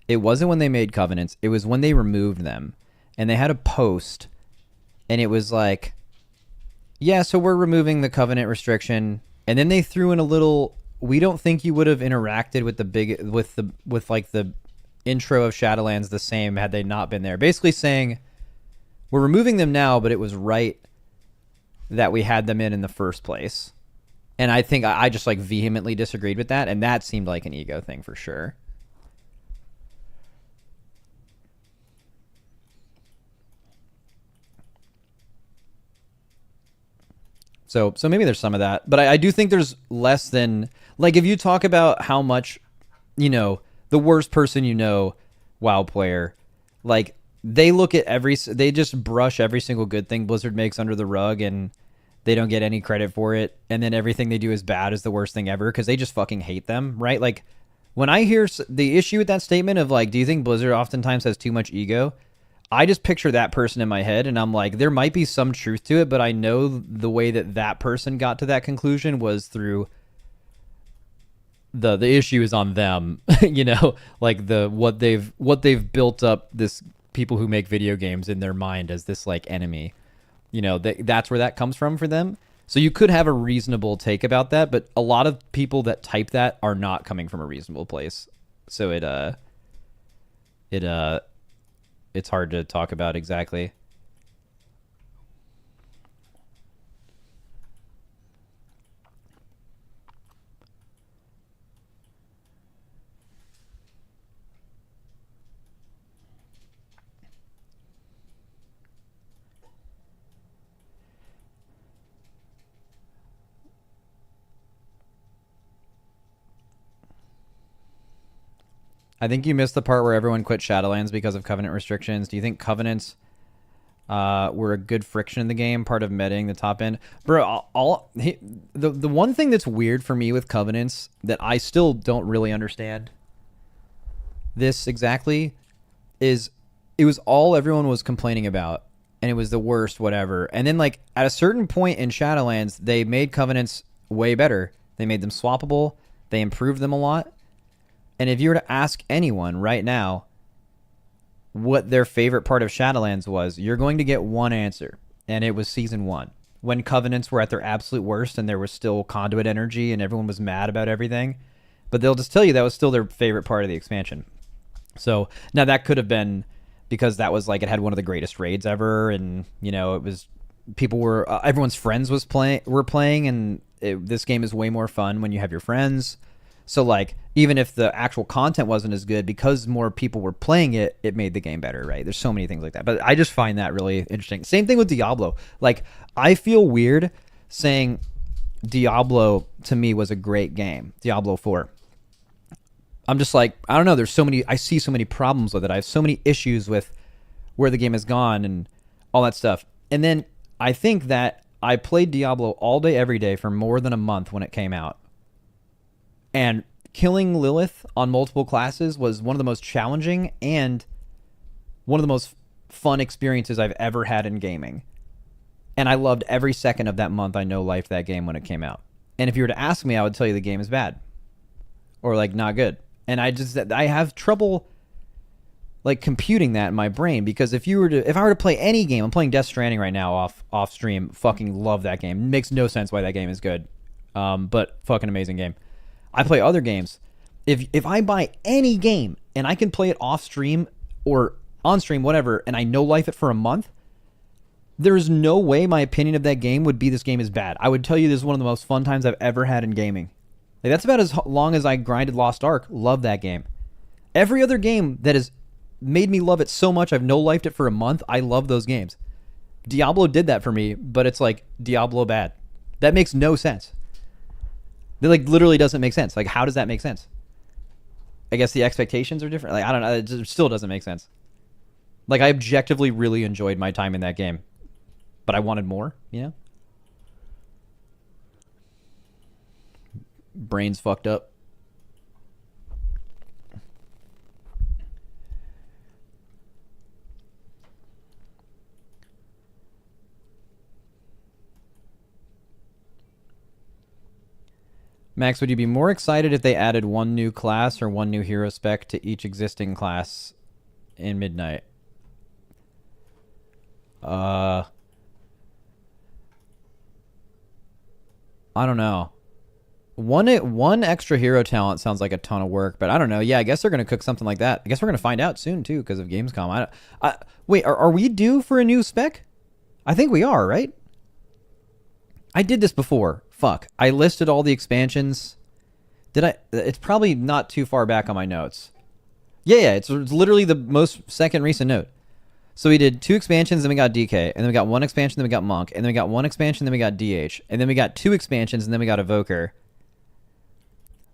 It wasn't when they made Covenants. It was when they removed them. And they had a post. And it was like, yeah, so we're removing the Covenant restriction. And then they threw in a little, we don't think you would have interacted with with like the intro of Shadowlands the same had they not been there. Basically saying, we're removing them now, but it was right that we had them in the first place. And I think I just like vehemently disagreed with that. And that seemed like an ego thing for sure. So maybe there's some of that, but I do think there's less than, like, if you talk about how much, you know, the worst person, you know, WoW player, like they look at they just brush every single good thing Blizzard makes under the rug and they don't get any credit for it. And then everything they do is bad is the worst thing ever because they just fucking hate them, right? Like when I hear the issue with that statement of like, do you think Blizzard oftentimes has too much ego? I just picture that person in my head and I'm like, there might be some truth to it, but I know the way that person got to that conclusion was through the issue is on them, you know, like what they've built up this people who make video games in their mind as this like enemy, you know, that's where that comes from for them. So you could have a reasonable take about that, but a lot of people that type that are not coming from a reasonable place. So it's hard to talk about exactly. I think you missed the part where everyone quit Shadowlands because of Covenant restrictions. Do you think Covenants were a good friction in the game, part of meting the top end? Bro, the one thing that's weird for me with Covenants that I still don't really understand this exactly is it was all everyone was complaining about and it was the worst, whatever. And then like at a certain point in Shadowlands, they made Covenants way better. They made them swappable. They improved them a lot. And if you were to ask anyone right now what their favorite part of Shadowlands was, you're going to get one answer. And it was Season 1. When Covenants were at their absolute worst and there was still conduit energy and everyone was mad about everything. But they'll just tell you that was still their favorite part of the expansion. So now that could have been because that was like it had one of the greatest raids ever. And, you know, it was people were everyone's friends were playing. And this game is way more fun when you have your friends. So like even if the actual content wasn't as good, because more people were playing it, it made the game better, right? There's so many things like that. But I just find that really interesting. Same thing with Diablo. Like, I feel weird saying Diablo to me was a great game, Diablo 4. I'm just like, I don't know, I see so many problems with it. I have so many issues with where the game has gone and all that stuff. And then I think that I played Diablo all day, every day for more than a month when it came out. And killing Lilith on multiple classes was one of the most challenging and one of the most fun experiences I've ever had in gaming. And I loved every second of that month I no-lifed that game when it came out. And if you were to ask me, I would tell you the game is bad. Or, like, not good. And I have trouble, like, computing that in my brain, because if I were to play any game, I'm playing Death Stranding right now off stream, fucking love that game. It makes no sense why that game is good. But fucking amazing game. I play other games. If I buy any game and I can play it off stream or on stream, whatever, and I no-life it for a month, there's no way my opinion of that game would be this game is bad. I would tell you this is one of the most fun times I've ever had in gaming. Like, that's about as long as I grinded Lost Ark. Love that game. Every other game that has made me love it so much I've no-lifed it for a month, I love those games. Diablo did that for me, but it's like Diablo bad. That makes no sense. It, like, literally doesn't make sense. Like, how does that make sense? I guess the expectations are different. Like, I don't know. It still doesn't make sense. Like, I objectively really enjoyed my time in that game, but I wanted more, you know? Brain's fucked up. Max, would you be more excited if they added one new class or one new hero spec to each existing class in Midnight? I don't know. One extra hero talent sounds like a ton of work, but I don't know. Yeah, I guess they're gonna cook something like that. I guess we're gonna find out soon too, because of Gamescom. Wait, are we due for a new spec? I think we are, right? I did this before. Fuck. I listed all the expansions. Did I? It's probably not too far back on my notes. Yeah, it's literally the most second recent note. So we did 2 expansions, then we got DK, and then we got 1 expansion, then we got Monk, and then we got 1 expansion, then we got DH, and then we got 2 expansions, and then we got Evoker.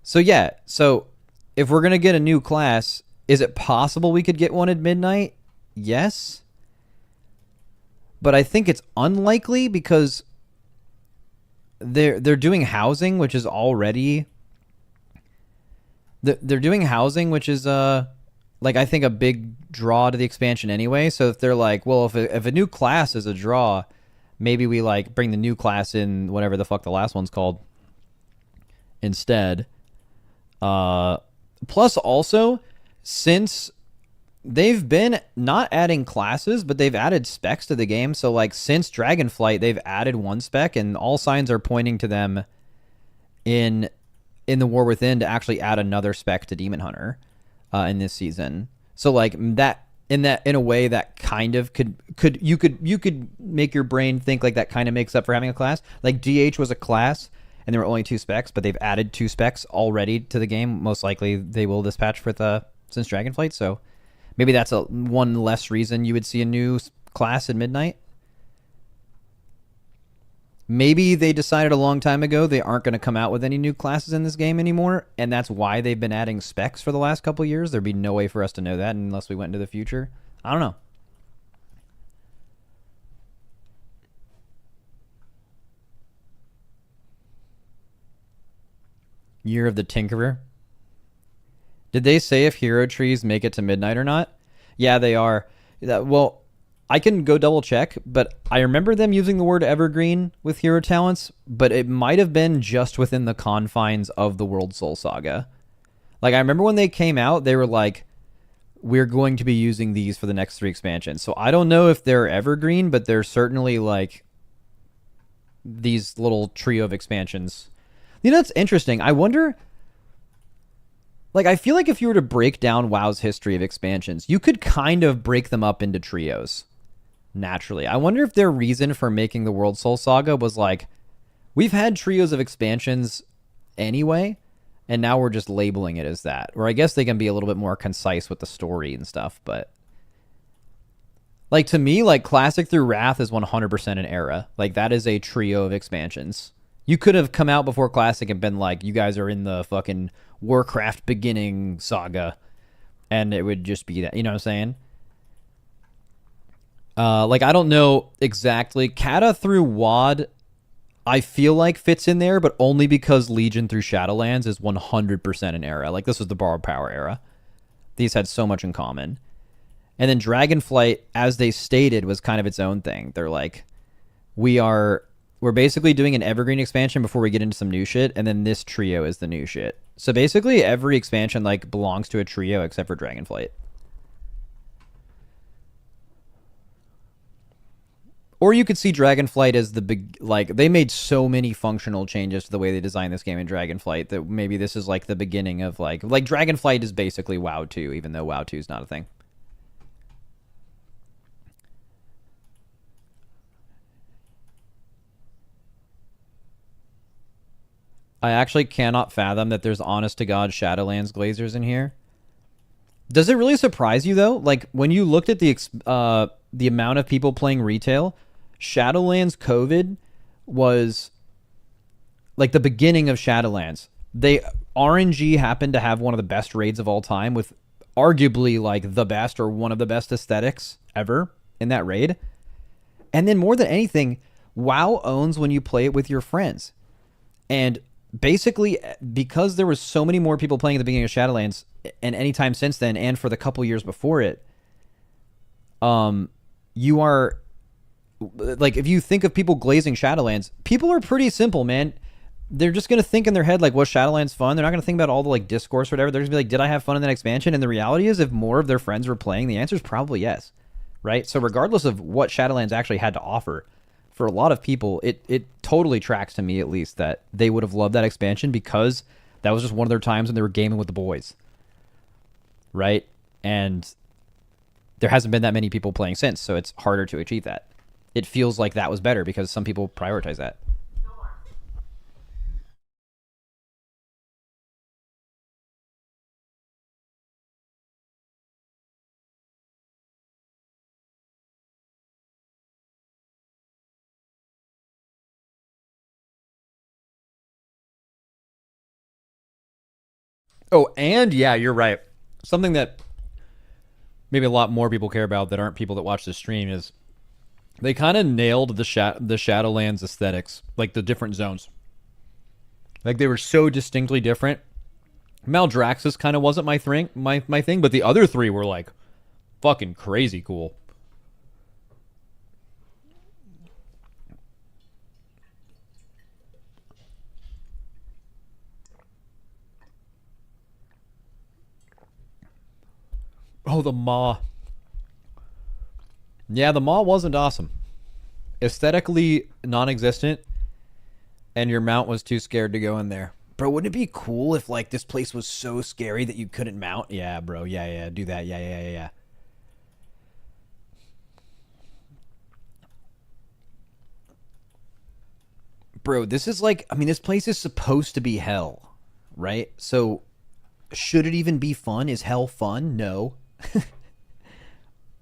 So yeah, so if we're going to get a new class, is it possible we could get one at midnight? Yes. But I think it's unlikely because they're doing housing, which is already... They're doing housing, which is... like, I think a big draw to the expansion anyway. So if they're like, well, if a new class is a draw, maybe we, like, bring the new class in, whatever the fuck the last one's called, instead. Plus, also, since they've been not adding classes, but they've added specs to the game. So, like, since Dragonflight, they've added 1 spec, and all signs are pointing to them in the War Within to actually add another spec to Demon Hunter. In this season. So like that in a way that kind of you could make your brain think like that kind of makes up for having a class. Like DH was a class and there were only 2 specs, but they've added 2 specs already to the game. Most likely they will dispatch for since Dragonflight. So maybe that's one less reason you would see a new class at midnight. Maybe they decided a long time ago they aren't going to come out with any new classes in this game anymore, and that's why they've been adding specs for the last couple of years. There'd be no way for us to know that unless we went into the future. I don't know. Year of the Tinkerer. Did they say if hero trees make it to midnight or not? Yeah, they are. Well, I can go double check, but I remember them using the word evergreen with hero talents, but it might have been just within the confines of the World Soul Saga. Like, I remember when they came out, they were like, we're going to be using these for the next 3 expansions. So I don't know if they're evergreen, but they're certainly like these little trio of expansions. You know, it's interesting. I wonder... Like, I feel like if you were to break down WoW's history of expansions, you could kind of break them up into trios. Naturally. I wonder if their reason for making the World Soul Saga was like, we've had trios of expansions anyway, And now we're just labeling it as that. Or I guess they can be a little bit more concise with the story and stuff, but like to me, like Classic through Wrath is 100% an era. Like that is a trio of expansions. You could have come out before Classic and been like, you guys are in the fucking Warcraft beginning saga, and it would just be that. You know what I'm saying? Like I don't know exactly. Kata through WoD, I feel like fits in there, but only because Legion through Shadowlands is 100% an era. Like this was the Borrowed Power era. These had so much in common. And then Dragonflight, as they stated, was kind of its own thing. They're like, we're basically doing an evergreen expansion before we get into some new shit, and then this trio is the new shit. So basically every expansion like belongs to a trio except for Dragonflight. Or you could see Dragonflight as the big, like, they made so many functional changes to the way they designed this game in Dragonflight that maybe this is like the beginning of like Dragonflight is basically WoW 2, even though WoW 2 is not a thing. I actually cannot fathom that there's honest to God Shadowlands glazers in here. Does it really surprise you though? Like when you looked at the amount of people playing retail, Shadowlands COVID was like the beginning of Shadowlands. RNG happened to have one of the best raids of all time with arguably like the best or one of the best aesthetics ever in that raid. And then more than anything, WoW owns when you play it with your friends. And basically, because there was so many more people playing at the beginning of Shadowlands and any time since then, and for the couple years before it, you are like, if you think of people glazing Shadowlands, people are pretty simple, man. They're just going to think in their head, like, was Shadowlands fun? They're not going to think about all the, like, discourse or whatever. They're going to be like, did I have fun in that expansion? And the reality is, if more of their friends were playing, the answer is probably yes, right? So regardless of what Shadowlands actually had to offer, for a lot of people, it totally tracks to me, at least, that they would have loved that expansion because that was just one of their times when they were gaming with the boys, right? And there hasn't been that many people playing since, so it's harder to achieve that. It feels like that was better because some people prioritize that. Oh, and yeah, you're right. Something that maybe a lot more people care about that aren't people that watch the stream is they kind of nailed the Shadowlands aesthetics, like the different zones. Like they were so distinctly different. Maldraxxus kind of wasn't my thing, but the other three were like fucking crazy cool. Oh, the Maw. Yeah, the Maw wasn't awesome. Aesthetically non-existent, and your mount was too scared to go in there. Bro, wouldn't it be cool if, like, this place was so scary that you couldn't mount? Yeah, bro. Yeah, do that. Yeah. Bro, this is like, I mean, this place is supposed to be hell, right? So, should it even be fun? Is hell fun? No.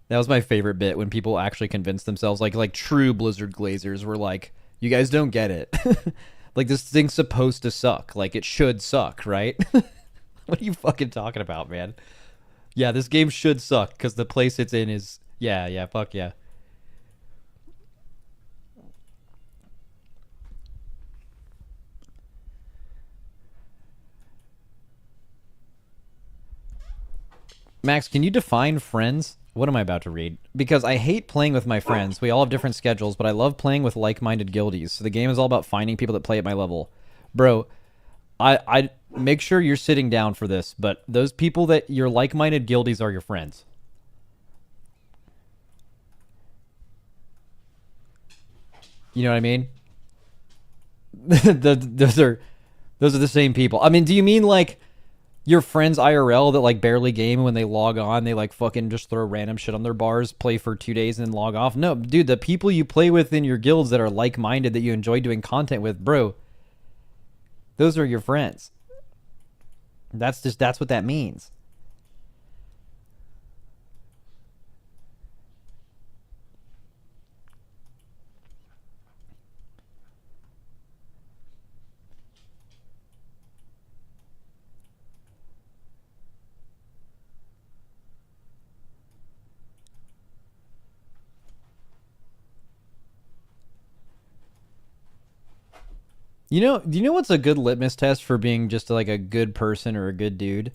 That was my favorite bit when people actually convinced themselves, like true Blizzard glazers were like, you guys don't get it. Like, this thing's supposed to suck. Like, it should suck, right? What are you fucking talking about, man? Yeah, this game should suck because the place it's in is, yeah, fuck yeah. Max, can you define friends? What am I about to read? Because I hate playing with my friends. We all have different schedules, but I love playing with like-minded guildies. So the game is all about finding people that play at my level. Bro, I make sure you're sitting down for this, but those people that your like-minded guildies are your friends. You know what I mean? Those are the same people. I mean, do you mean like your friends IRL that like barely game, when they log on, they like fucking just throw random shit on their bars, play for 2 days and then log off? No, dude, the people you play with in your guilds that are like-minded, that you enjoy doing content with, bro, those are your friends. That's what that means. Do you know what's a good litmus test for being just like a good person or a good dude?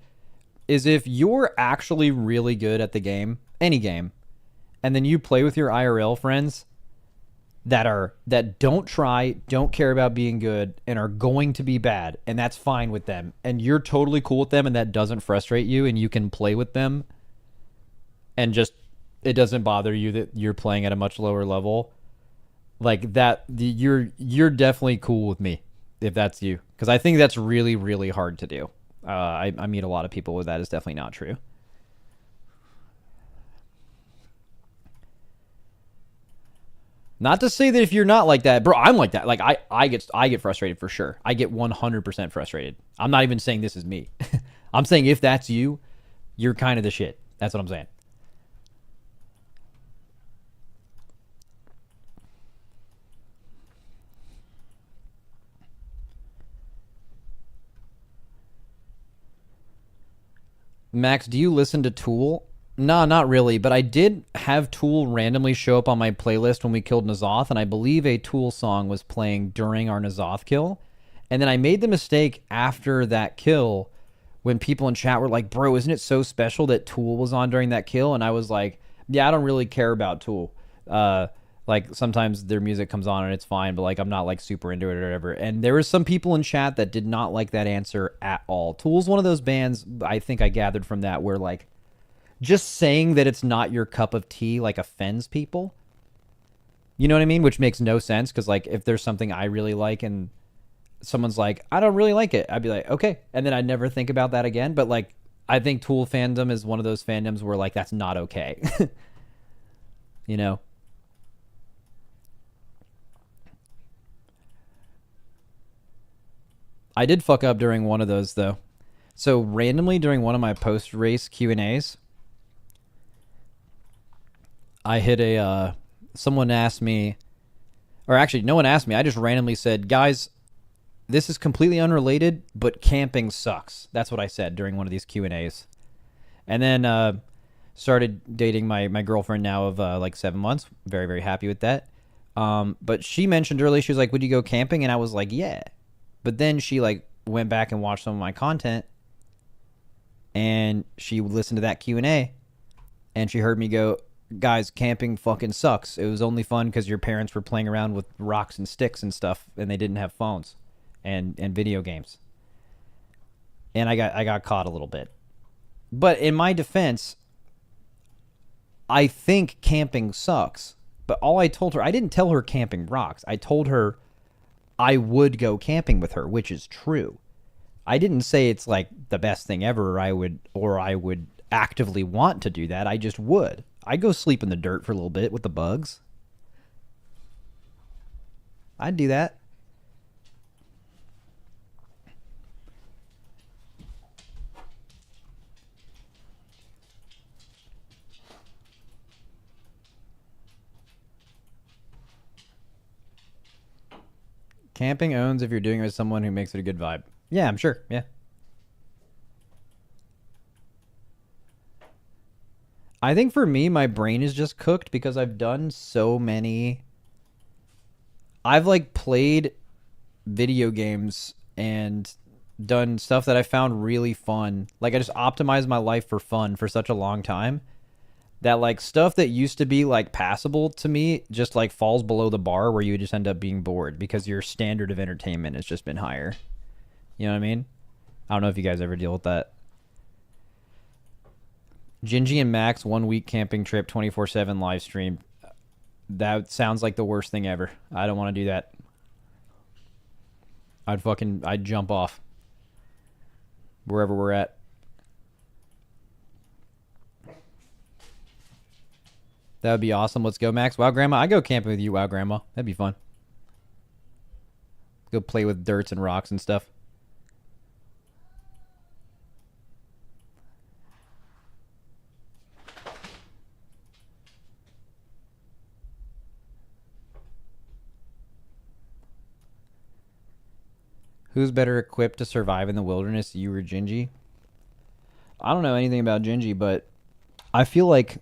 Is if you're actually really good at the game, any game, and then you play with your IRL friends that don't try, don't care about being good, and are going to be bad, and that's fine with them, and you're totally cool with them, and that doesn't frustrate you, and you can play with them, and just it doesn't bother you that you're playing at a much lower level. Like that, you're definitely cool with me if that's you, because I think that's really really hard to do. I meet a lot of people where that is definitely not true. Not to say that if you're not like that, bro, I'm like that. Like I get frustrated for sure. I get 100% frustrated. I'm not even saying this is me. I'm saying if that's you, you're kind of the shit. That's what I'm saying. Max, do you listen to Tool? Nah, not really, but I did have Tool randomly show up on my playlist when we killed Nazoth, and I believe a Tool song was playing during our Nazoth kill. And then I made the mistake after that kill when people in chat were like, bro, isn't it so special that Tool was on during that kill? And I was like, yeah, I don't really care about Tool. Like sometimes their music comes on and it's fine, but like I'm not like super into it or whatever. And there was some people in chat that did not like that answer at all. Tool's one of those bands I think I gathered from that where like just saying that it's not your cup of tea like offends people. You know what I mean? Which makes no sense because like if there's something I really like and someone's like, I don't really like it, I'd be like, okay. And then I'd never think about that again. But like I think Tool fandom is one of those fandoms where like that's not okay. you know? I did fuck up during one of those though. So randomly during one of my post race Q&As, I hit a someone asked me, or actually no one asked me, I just randomly said, guys, this is completely unrelated, but camping sucks. That's what I said during one of these Q&As. And then started dating my girlfriend now of like 7 months. Very, very happy with that. But she mentioned earlier, she was like, would you go camping? And I was like, yeah. But then she like went back and watched some of my content and she listened to that Q&A and she heard me go, guys, camping fucking sucks. It was only fun because your parents were playing around with rocks and sticks and stuff and they didn't have phones and video games. And I got caught a little bit. But in my defense, I think camping sucks. But all I told her, I didn't tell her camping rocks. I told her I would go camping with her, which is true. I didn't say it's like the best thing ever, or I would actively want to do that. I just would. I'd go sleep in the dirt for a little bit with the bugs. I'd do that. Camping owns if you're doing it with someone who makes it a good vibe. Yeah, I'm sure. Yeah. I think for me, my brain is just cooked because I've done so many. I've like played video games and done stuff that I found really fun. Like I just optimized my life for fun for such a long time that like stuff that used to be like passable to me just like falls below the bar where you just end up being bored because your standard of entertainment has just been higher. You know what I mean? I don't know if you guys ever deal with that. Gingy and Max 1 week camping trip 24/7 live stream. That sounds like the worst thing ever. I don't want to do that. I'd jump off wherever we're at. That would be awesome. Let's go, Max. Wow, Grandma. I go camping with you, Wow, Grandma. That'd be fun. Go play with dirts and rocks and stuff. Who's better equipped to survive in the wilderness, you or Gingy? I don't know anything about Gingy, but I feel like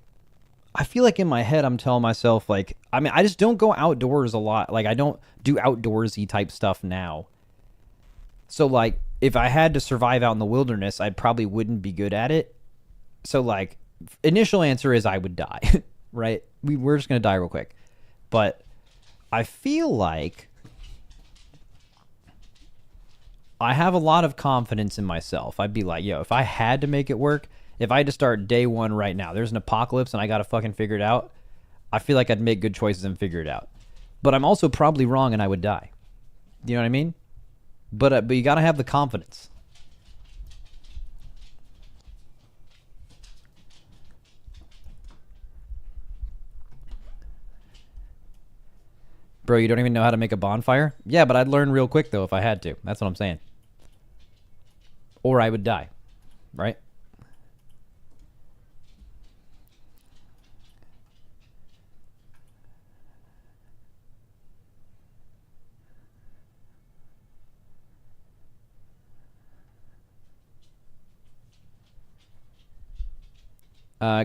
in my head I'm telling myself, like, I mean, I just don't go outdoors a lot. Like, I don't do outdoorsy type stuff now. So, like, if I had to survive out in the wilderness, I probably wouldn't be good at it. So, like, initial answer is I would die, right? We're just going to die real quick. But I feel like I have a lot of confidence in myself. I'd be like, yo, if I had to make it work, if I had to start day one right now, there's an apocalypse and I got to fucking figure it out, I feel like I'd make good choices and figure it out. But I'm also probably wrong and I would die. You know what I mean? But you got to have the confidence. Bro, you don't even know how to make a bonfire? Yeah, but I'd learn real quick, though, if I had to. That's what I'm saying. Or I would die, right?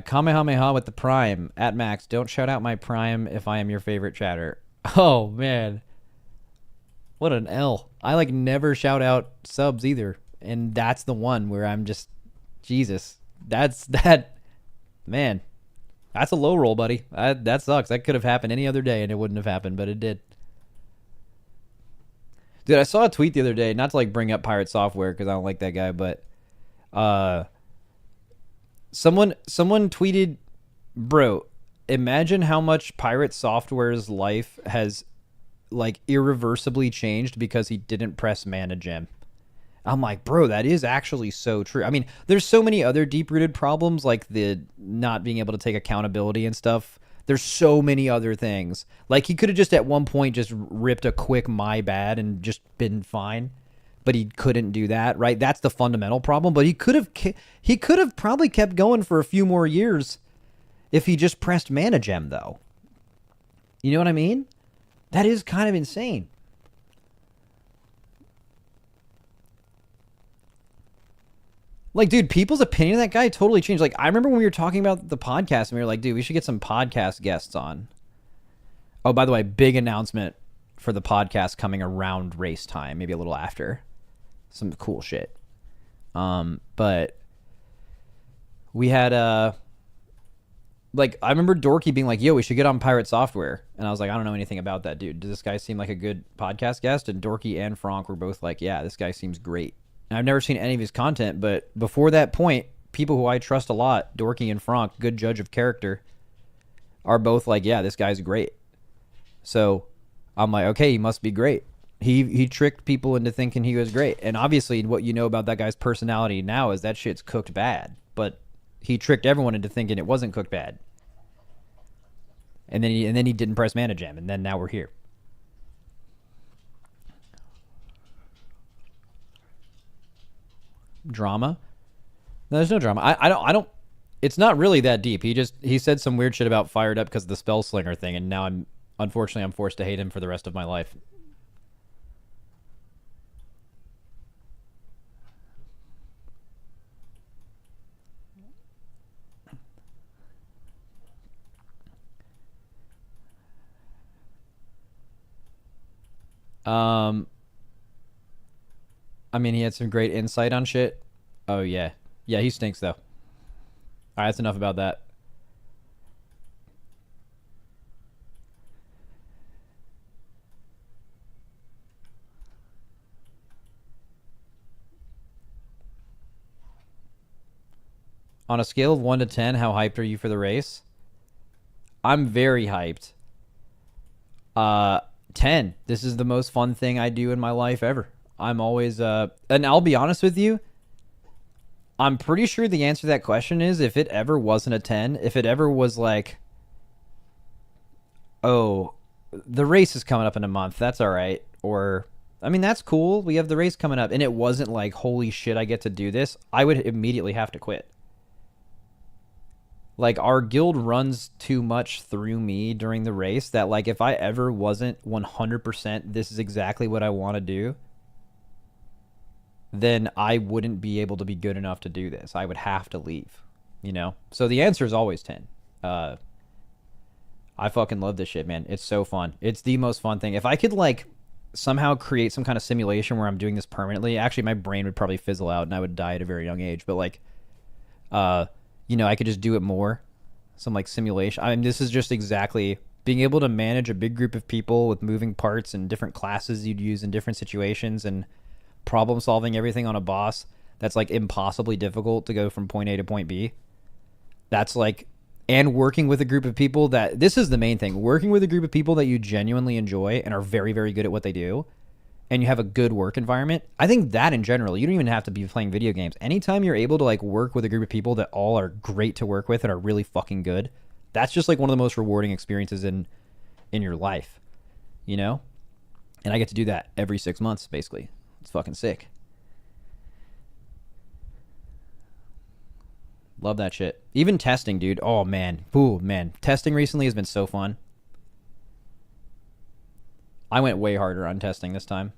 Kamehameha with the Prime. At Max, don't shout out my Prime if I am your favorite chatter. Oh, man. What an L. I, like, never shout out subs either. And that's the one where I'm just, Jesus. Man. That's a low roll, buddy. That sucks. That could have happened any other day and it wouldn't have happened, but it did. Dude, I saw a tweet the other day, not to, like, bring up Pirate Software because I don't like that guy, but someone tweeted, bro, imagine how much Pirate Software's life has, like, irreversibly changed because he didn't press Mana Gem. I'm like, bro, that is actually so true. I mean, there's so many other deep-rooted problems, like the not being able to take accountability and stuff. There's so many other things. Like, he could have just at one point just ripped a quick my bad and just been fine. But he couldn't do that, right? That's the fundamental problem. But he could have probably kept going for a few more years if he just pressed Mana Gem, though. You know what I mean? That is kind of insane. Like, dude, people's opinion of that guy totally changed. Like, I remember when we were talking about the podcast, and we were like, dude, we should get some podcast guests on. Oh, by the way, big announcement for the podcast coming around race time, maybe a little after. Some cool shit. But we had, like, I remember Dorky being like, yo, we should get on Pirate Software. And I was like, I don't know anything about that, dude. Does this guy seem like a good podcast guest? And Dorky and Frank were both like, yeah, this guy seems great. And I've never seen any of his content, but before that point, people who I trust a lot, Dorky and Frank, good judge of character, are both like, yeah, this guy's great. So I'm like, okay, he must be great. He tricked people into thinking he was great. And obviously what you know about that guy's personality now is that shit's cooked bad. But he tricked everyone into thinking it wasn't cooked bad. And then he didn't press Mana Gem, and then now we're here. Drama? No, there's no drama. I don't. It's not really that deep. He said some weird shit about Fired Up because of the Spell Slinger thing, and now unfortunately I'm forced to hate him for the rest of my life. I mean, he had some great insight on shit. Oh, yeah. Yeah, he stinks, though. All right, that's enough about that. On a scale of 1 to 10, how hyped are you for the race? I'm very hyped. 10. This is the most fun thing I do in my life ever. I'm always, and I'll be honest with you, I'm pretty sure the answer to that question is if it ever wasn't a 10, if it ever was like, oh, the race is coming up in a month, that's all right. Or, I mean, that's cool. We have the race coming up. And it wasn't like, holy shit, I get to do this. I would immediately have to quit. Like, our guild runs too much through me during the race that, like, if I ever wasn't 100% this is exactly what I want to do, then I wouldn't be able to be good enough to do this. I would have to leave, you know? So the answer is always 10. I fucking love this shit, man. It's so fun. It's the most fun thing. If I could, like, somehow create some kind of simulation where I'm doing this permanently, actually, my brain would probably fizzle out and I would die at a very young age. But, like, you know, I could just do it more. Some, like, simulation. I mean, this is just exactly being able to manage a big group of people with moving parts and different classes you'd use in different situations and problem solving everything on a boss that's, like, impossibly difficult to go from point A to point B. That's, like... And working with a group of people that... This is the main thing. Working with a group of people that you genuinely enjoy and are very, very good at what they do, and you have a good work environment. I think that in general, you don't even have to be playing video games. Anytime you're able to, like, work with a group of people that all are great to work with and are really fucking good, that's just, like, one of the most rewarding experiences in your life, you know? And I get to do that every 6 months, basically. It's fucking sick. Love that shit. Even testing, dude. Oh, man. Ooh, man. Testing recently has been so fun. I went way harder on testing this time.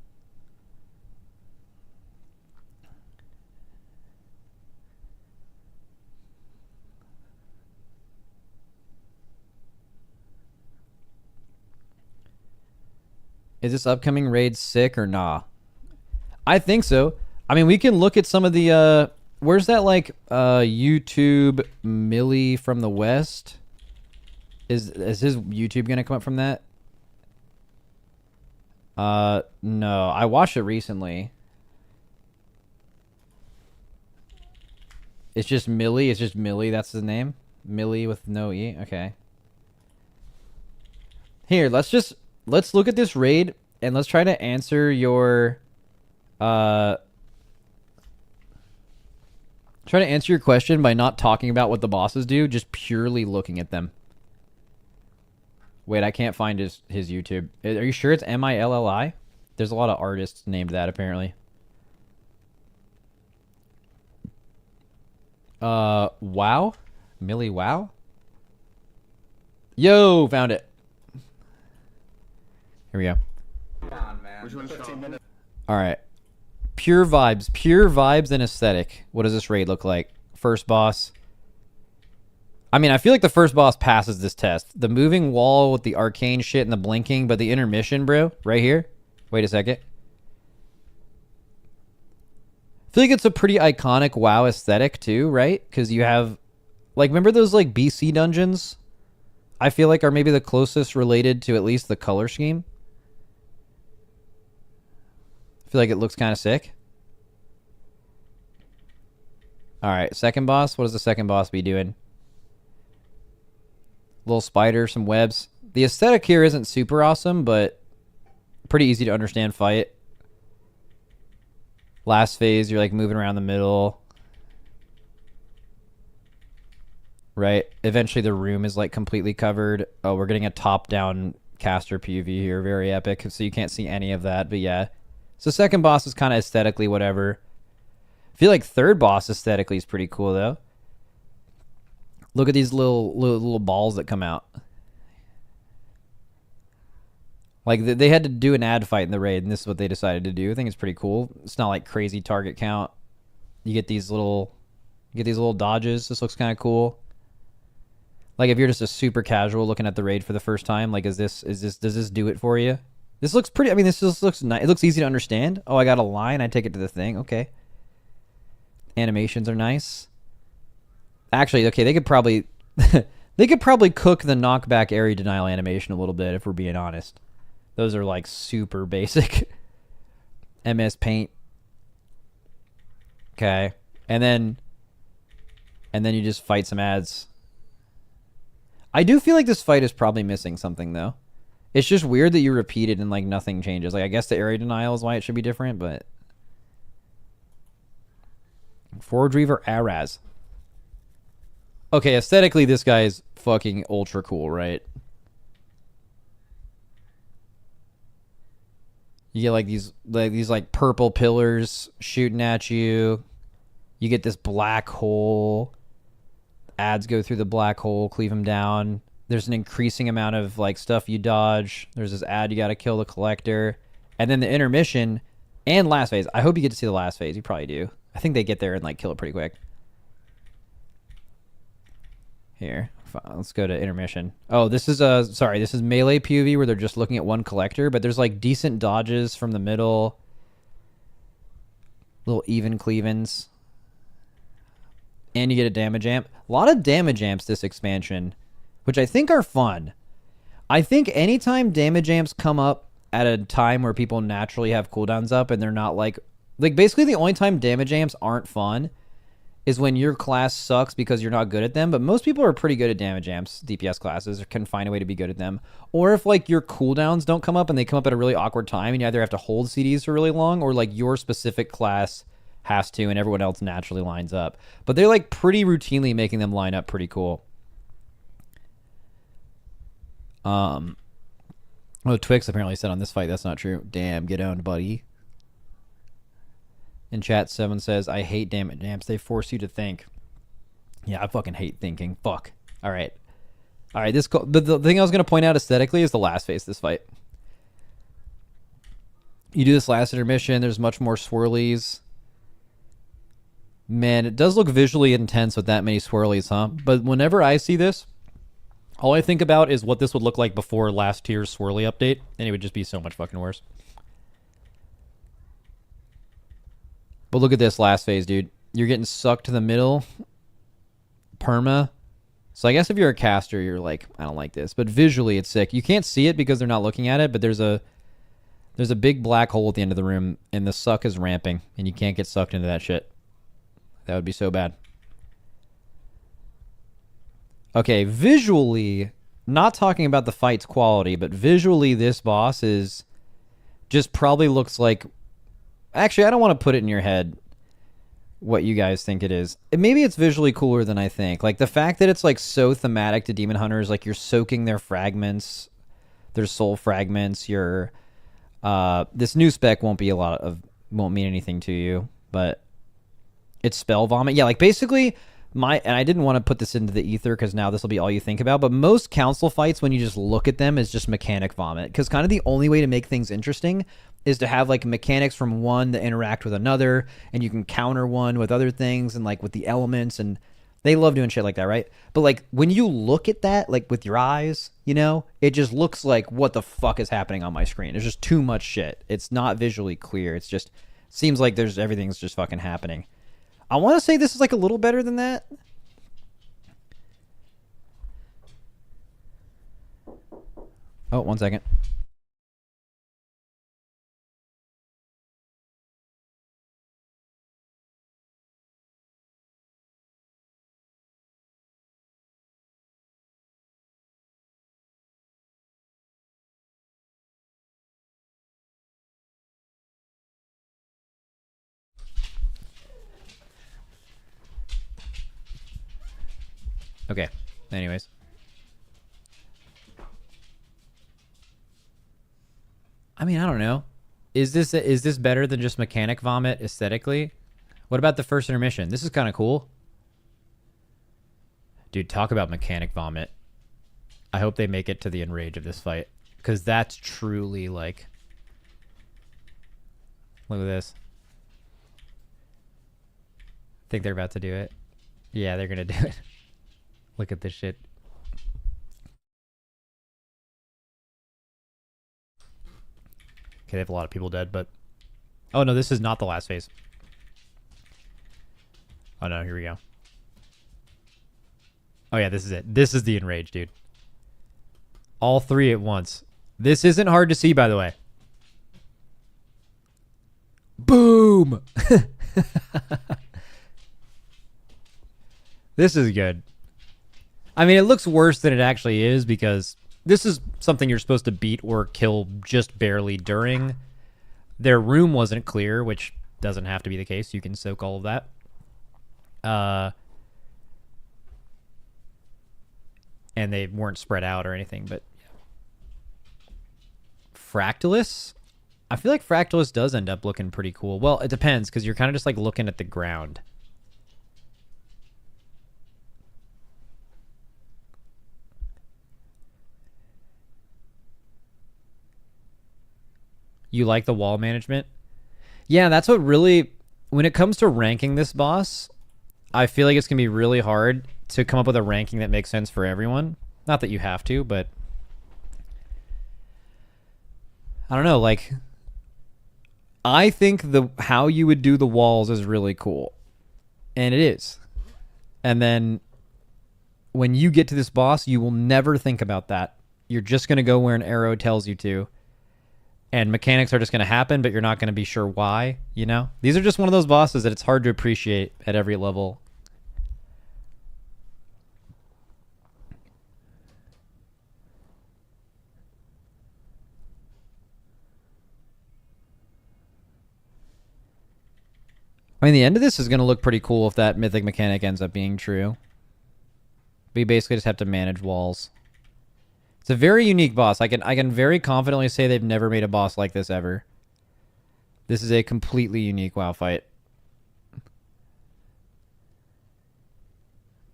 Is this upcoming raid sick or nah? I think so. I mean, we can look at some of the... Where's that, like, YouTube Millie from the West? Is his YouTube gonna come up from that? No. I watched it recently. It's just Millie. It's just Millie. That's the name? Millie with no E? Okay. Here, let's look at this raid, and let's try to answer your... Try to answer your question by not talking about what the bosses do, just purely looking at them. Wait, I can't find his YouTube. Are you sure it's Milli? There's a lot of artists named that, apparently. Wow? Millie Wow? Yo, found it. Here we go. Come on, man. Alright. Pure vibes and aesthetic. What does this raid look like? First boss. I mean, I feel like the first boss passes this test. The moving wall with the arcane shit and the blinking, but the intermission, bro, right here. Wait a second. I feel like it's a pretty iconic WoW aesthetic too, right? Because you have, like, remember those, like, BC dungeons? I feel like are maybe the closest related to at least the color scheme. I feel like it looks kind of sick. Alright, second boss. What does the second boss be doing? Little spider, some webs. The aesthetic here isn't super awesome, but pretty easy to understand fight. Last phase, you're, like, moving around the middle. Right? Eventually the room is, like, completely covered. Oh, we're getting a top-down caster PV here. Very epic. So you can't see any of that, but yeah. So second boss is kind of aesthetically whatever. I feel like third boss aesthetically is pretty cool, though. Look at these little balls that come out. Like, they had to do an ad fight in the raid, and this is what they decided to do. I think it's pretty cool. It's not like crazy target count. You get these little dodges. This looks kind of cool. Like, if you're just a super casual looking at the raid for the first time, like, does this do it for you? This looks pretty... I mean, this just looks nice. It looks easy to understand. Oh, I got a line. I take it to the thing. Okay. Animations are nice. Actually, okay, they could probably... they could probably cook the knockback area denial animation a little bit, if we're being honest. Those are, like, super basic. MS Paint. Okay. And then you just fight some ads. I do feel like this fight is probably missing something, though. It's just weird that you repeat it and, like, nothing changes. Like, I guess the area denial is why it should be different, but... Forge Reaver Araz. Okay, aesthetically, this guy is fucking ultra cool, right? You get, like, these purple pillars shooting at you. You get this black hole. Ads go through the black hole, cleave them down. There's an increasing amount of, like, stuff you dodge. There's this ad, you gotta kill the collector. And then the intermission, And last phase. I hope you get to see the last phase. You probably do. I think they get there and like kill it pretty quick. Here. Fine, let's go to intermission. Oh, this is sorry, this is melee POV where they're just looking at one collector, but there's like decent dodges from the middle. Little even cleavens. And you get a damage amp. A lot of damage amps this expansion, which I think are fun. I think anytime damage amps come up at a time where people naturally have cooldowns up and they're not like basically the only time damage amps aren't fun is when your class sucks because you're not good at them, but most people are pretty good at damage amps, DPS classes, or can find a way to be good at them. Or if like your cooldowns don't come up and they come up at a really awkward time and you either have to hold CDs for really long or like your specific class has to and everyone else naturally lines up. But they're like pretty routinely making them line up pretty cool. Oh, Twix apparently said on this fight that's not true. Damn, get owned, buddy. In chat, 7 says, I hate damage amps. They force you to think. Yeah, I fucking hate thinking. Fuck. All right. All right, but the thing I was going to point out aesthetically is the last phase of this fight. You do this last intermission. There's much more swirlies. Man, it does look visually intense with that many swirlies, huh? But whenever I see this, all I think about is what this would look like before last tier's swirly update, and it would just be so much fucking worse. But look at this last phase, dude. You're getting sucked to the middle. Perma. So I guess if you're a caster, you're like, I don't like this. But visually, it's sick. You can't see it because they're not looking at it, but there's a big black hole at the end of the room, and the suck is ramping, and you can't get sucked into that shit. That would be so bad. Okay, visually, not talking about the fight's quality, but visually this boss is just probably looks like... Actually, I don't want to put it in your head what you guys think it is. Maybe it's visually cooler than I think. Like the fact that it's like so thematic to Demon Hunters, like you're soaking their fragments, their soul fragments, your... this new spec won't mean anything to you, but it's spell vomit. Yeah, like basically... and I didn't want to put this into the ether because now this will be all you think about, but most council fights, when you just look at them, is just mechanic vomit. Because kind of the only way to make things interesting is to have like mechanics from one that interact with another, and you can counter one with other things and like with the elements, and they love doing shit like that, right? But like when you look at that, like with your eyes, you know, it just looks like what the fuck is happening on my screen. There's just too much shit. It's not visually clear. It's just seems like everything's just fucking happening. I want to say this is like a little better than that. Oh, 1 second. Okay. Anyways. I mean, I don't know. Is this better than just mechanic vomit aesthetically? What about the first intermission? This is kind of cool. Dude, talk about mechanic vomit. I hope they make it to the enrage of this fight, because that's truly like... Look at this. Think they're about to do it? Yeah, they're gonna do it. Look at this shit. Okay, they have a lot of people dead, but... Oh, no, this is not the last phase. Oh, no, here we go. Oh, yeah, this is it. This is the enrage, dude. All three at once. This isn't hard to see, by the way. Boom! This is good. I mean, it looks worse than it actually is because this is something you're supposed to beat or kill just barely during. Their room wasn't clear, which doesn't have to be the case. You can soak all of that. And they weren't spread out or anything, but... Fractalus? I feel like Fractalus does end up looking pretty cool. Well, it depends, because you're kind of just like looking at the ground. You like the wall management? Yeah, that's what really, when it comes to ranking this boss, I feel like it's going to be really hard to come up with a ranking that makes sense for everyone. Not that you have to, but I don't know, like I think the how you would do the walls is really cool. And it is. And then when you get to this boss, you will never think about that. You're just going to go where an arrow tells you to. And mechanics are just going to happen, but you're not going to be sure why, you know? These are just one of those bosses that it's hard to appreciate at every level. I mean, the end of this is going to look pretty cool if that mythic mechanic ends up being true. We basically just have to manage walls. It's a very unique boss. I can very confidently say they've never made a boss like this ever. This is a completely unique WoW fight.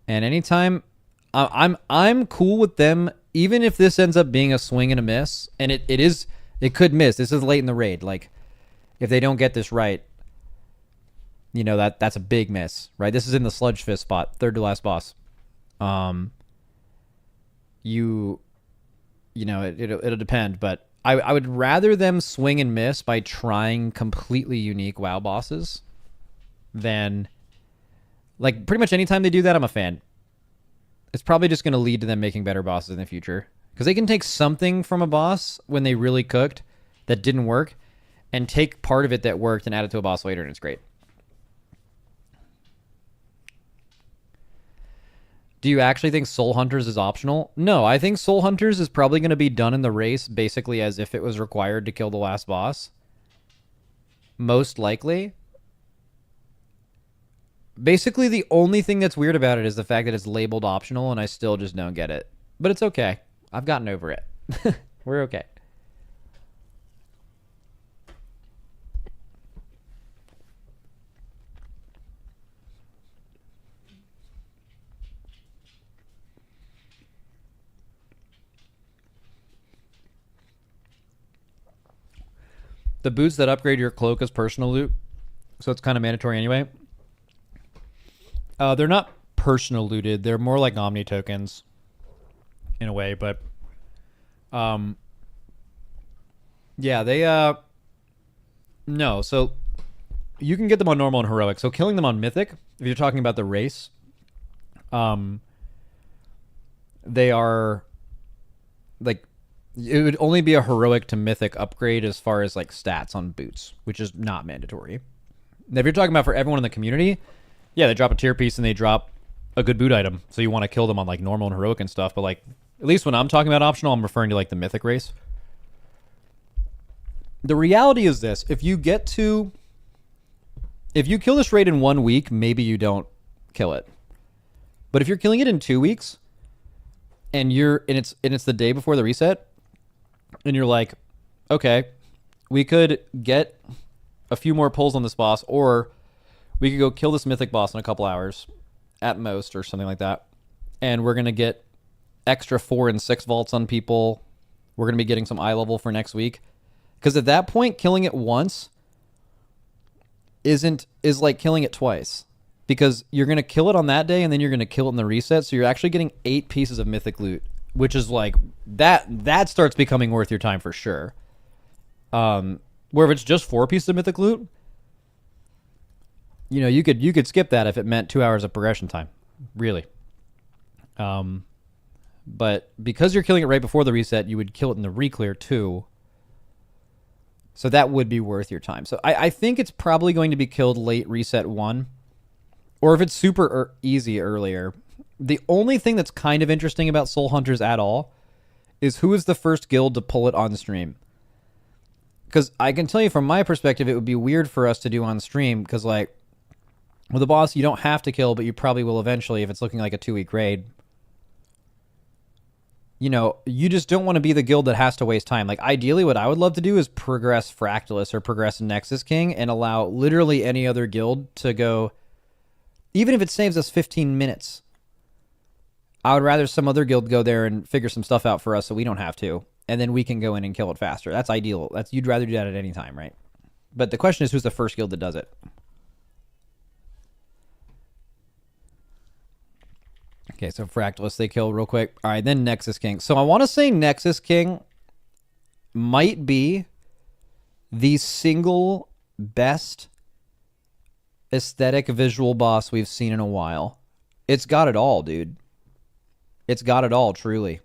And anytime I'm cool with them, even if this ends up being a swing and a miss, and it could miss. This is late in the raid. Like, if they don't get this right, you know, that's a big miss, right? This is in the Sludge Fist spot, third to last boss. You know, it'll depend, but I would rather them swing and miss by trying completely unique WoW bosses than, like, pretty much anytime they do that, I'm a fan. It's probably just going to lead to them making better bosses in the future. Because they can take something from a boss when they really cooked that didn't work and take part of it that worked and add it to a boss later, and it's great. Do you actually think Soul Hunters is optional? No, I think Soul Hunters is probably going to be done in the race basically as if it was required to kill the last boss. Most likely. Basically, the only thing that's weird about it is the fact that it's labeled optional, and I still just don't get it. But it's okay. I've gotten over it. We're okay. The boots that upgrade your cloak as personal loot, so it's kind of mandatory anyway. They're not personal looted. They're more like Omni tokens in a way, but yeah, they no, so you can get them on normal and heroic. So killing them on mythic, if you're talking about the race, they are like, it would only be a heroic to mythic upgrade as far as like stats on boots, which is not mandatory. Now, if you're talking about for everyone in the community, yeah, they drop a tier piece and they drop a good boot item. So you want to kill them on like normal and heroic and stuff. But like, at least when I'm talking about optional, I'm referring to like the mythic race. The reality is this: if you kill this raid in 1 week, maybe you don't kill it. But if you're killing it in 2 weeks, and it's the day before the reset, and you're like, okay, we could get a few more pulls on this boss, or we could go kill this mythic boss in a couple hours at most, or something like that, and we're gonna get extra 4 and 6 vaults on people. We're gonna be getting some eye level for next week, because at that point, killing it once is like killing it twice, because you're gonna kill it on that day and then you're gonna kill it in the reset. So you're actually getting 8 pieces of mythic loot, which is like that starts becoming worth your time for sure. Where if it's just 4 pieces of mythic loot, you know, you could skip that if it meant 2 hours of progression time, really. But because you're killing it right before the reset, you would kill it in the reclear too. So that would be worth your time. So I think it's probably going to be killed late reset 1. Or if it's super easy earlier. The only thing that's kind of interesting about Soul Hunters at all is who is the first guild to pull it on stream. Because I can tell you from my perspective, it would be weird for us to do on stream. Because like, with a boss you don't have to kill, but you probably will eventually if it's looking like a 2-week raid. You know, you just don't want to be the guild that has to waste time. Like, ideally, what I would love to do is progress Fractalus or progress Nexus King and allow literally any other guild to go, even if it saves us 15 minutes. I would rather some other guild go there and figure some stuff out for us so we don't have to, and then we can go in and kill it faster. That's ideal. You'd rather do that at any time, right? But the question is, who's the first guild that does it? Okay, so Fractalist they kill real quick. All right, then Nexus King. So I want to say Nexus King might be the single best aesthetic visual boss we've seen in a while. It's got it all, dude. It's got it all, truly.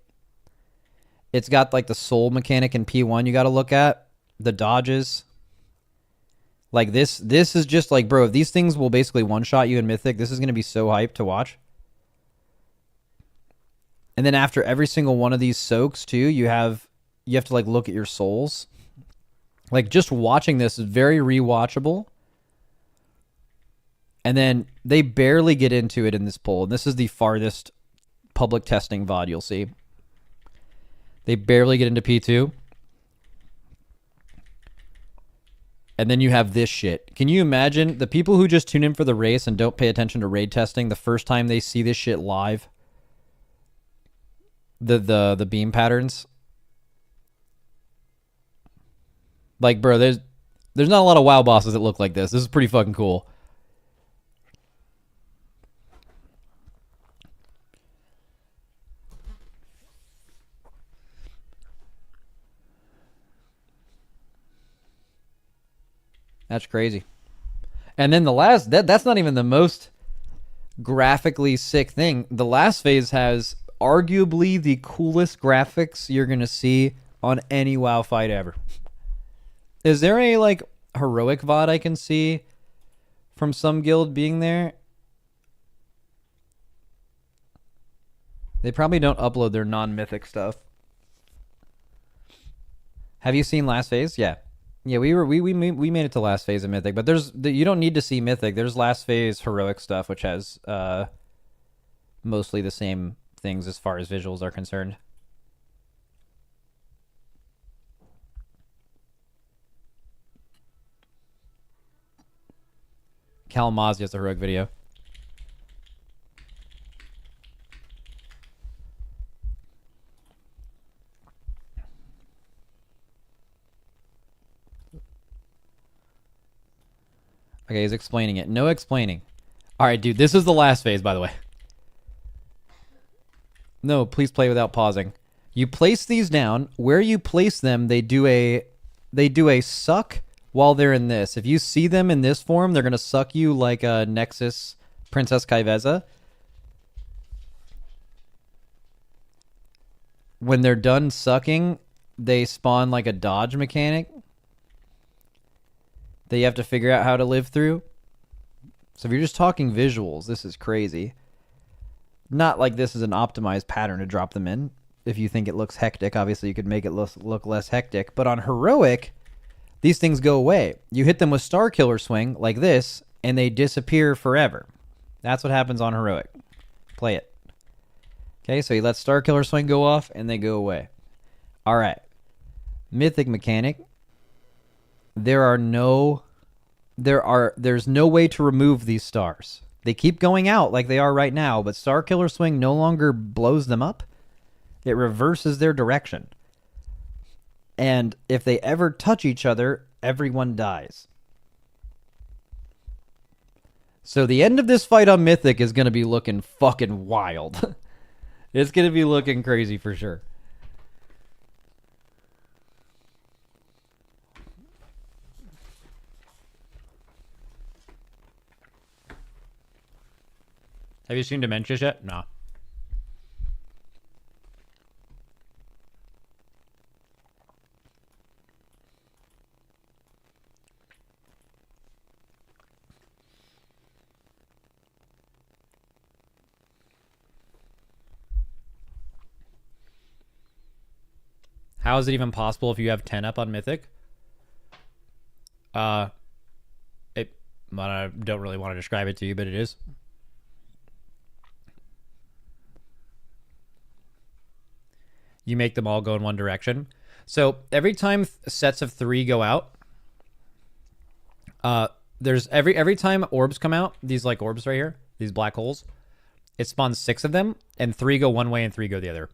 It's got like the soul mechanic in P1 you got to look at. The dodges. Like this is just like, bro, if these things will basically one-shot you in Mythic, this is going to be so hyped to watch. And then after every single one of these soaks too, you have to like look at your souls. Like just watching this is very rewatchable. And then they barely get into it in this poll. And this is the farthest public testing VOD you'll see. They barely get into P2. And then you have this shit. Can you imagine the people who just tune in for the race and don't pay attention to raid testing the first time they see this shit live? The beam patterns. Like, bro, there's not a lot of WoW bosses that look like this. This is pretty fucking cool. That's crazy. And then the last, that's not even the most graphically sick thing. The last phase has arguably the coolest graphics you're going to see on any WoW fight ever. Is there a, like, heroic VOD I can see from some guild being there? They probably don't upload their non-mythic stuff. Have you seen last phase? Yeah. Yeah, we made it to last phase of Mythic, but you don't need to see Mythic. There's last phase heroic stuff, which has mostly the same things as far as visuals are concerned. Kalamazoo has a heroic video. Okay, he's explaining it. No explaining. All right, dude, this is the last phase, by the way. No, please play without pausing. You place these down. Where you place them, they do a suck while they're in this. If you see them in this form, they're going to suck you like a Nexus Princess Kaiveza. When they're done sucking, they spawn like a dodge mechanic that you have to figure out how to live through. So if you're just talking visuals, this is crazy. Not like this is an optimized pattern to drop them in. If you think it looks hectic, obviously you could make it look less hectic. But on heroic, these things go away. You hit them with Star Killer Swing like this, and they disappear forever. That's what happens on heroic. Play it. Okay, so you let Star Killer Swing go off, and they go away. All right. Mythic mechanic. There's no way to remove these stars. They keep going out like they are right now, but Star Killer Swing no longer blows them up. It reverses their direction. And if they ever touch each other, everyone dies. So the end of this fight on Mythic is going to be looking fucking wild. It's going to be looking crazy for sure. Have you seen Dementias yet? No. How is it even possible if you have 10 up on Mythic? I don't really want to describe it to you, but it is. You make them all go in one direction. So every time sets of 3 go out, there's every time orbs come out, these like orbs right here, these black holes, it spawns 6 of them, and 3 go one way and 3 go the other.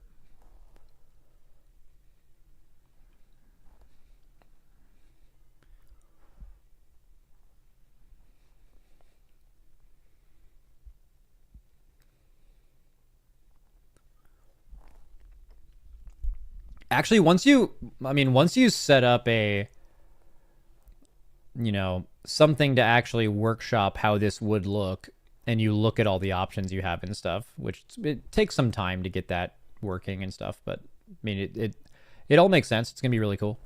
Actually, once you set up a, something to actually workshop how this would look, and you look at all the options you have and stuff, which it takes some time to get that working and stuff, but I mean, it all makes sense. It's gonna be really cool.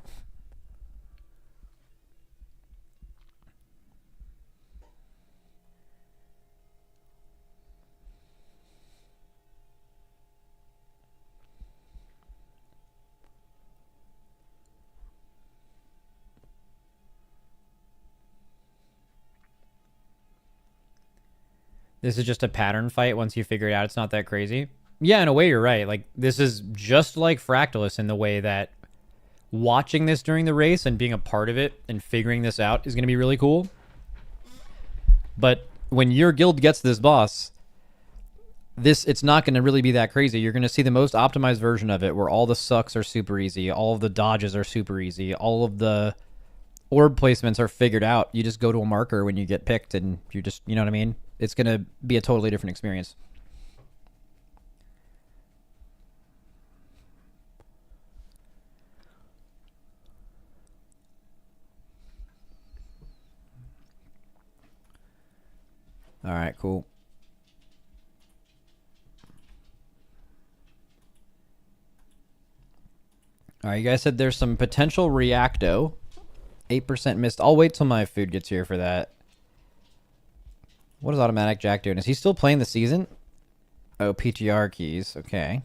This is just a pattern fight once you figure it out. It's not that crazy. Yeah, in a way, you're right. Like, this is just like Fractalus in the way that watching this during the race and being a part of it and figuring this out is going to be really cool. But when your guild gets this boss, it's not going to really be that crazy. You're going to see the most optimized version of it where all the sucks are super easy, all of the dodges are super easy, all of the orb placements are figured out. You just go to a marker when you get picked and you just, you know what I mean? It's going to be a totally different experience. All right, cool. All right, you guys said there's some potential Reacto. 8% missed. I'll wait till my food gets here for that. What is Automatic Jack doing? Is he still playing the season? Oh, PTR keys. Okay.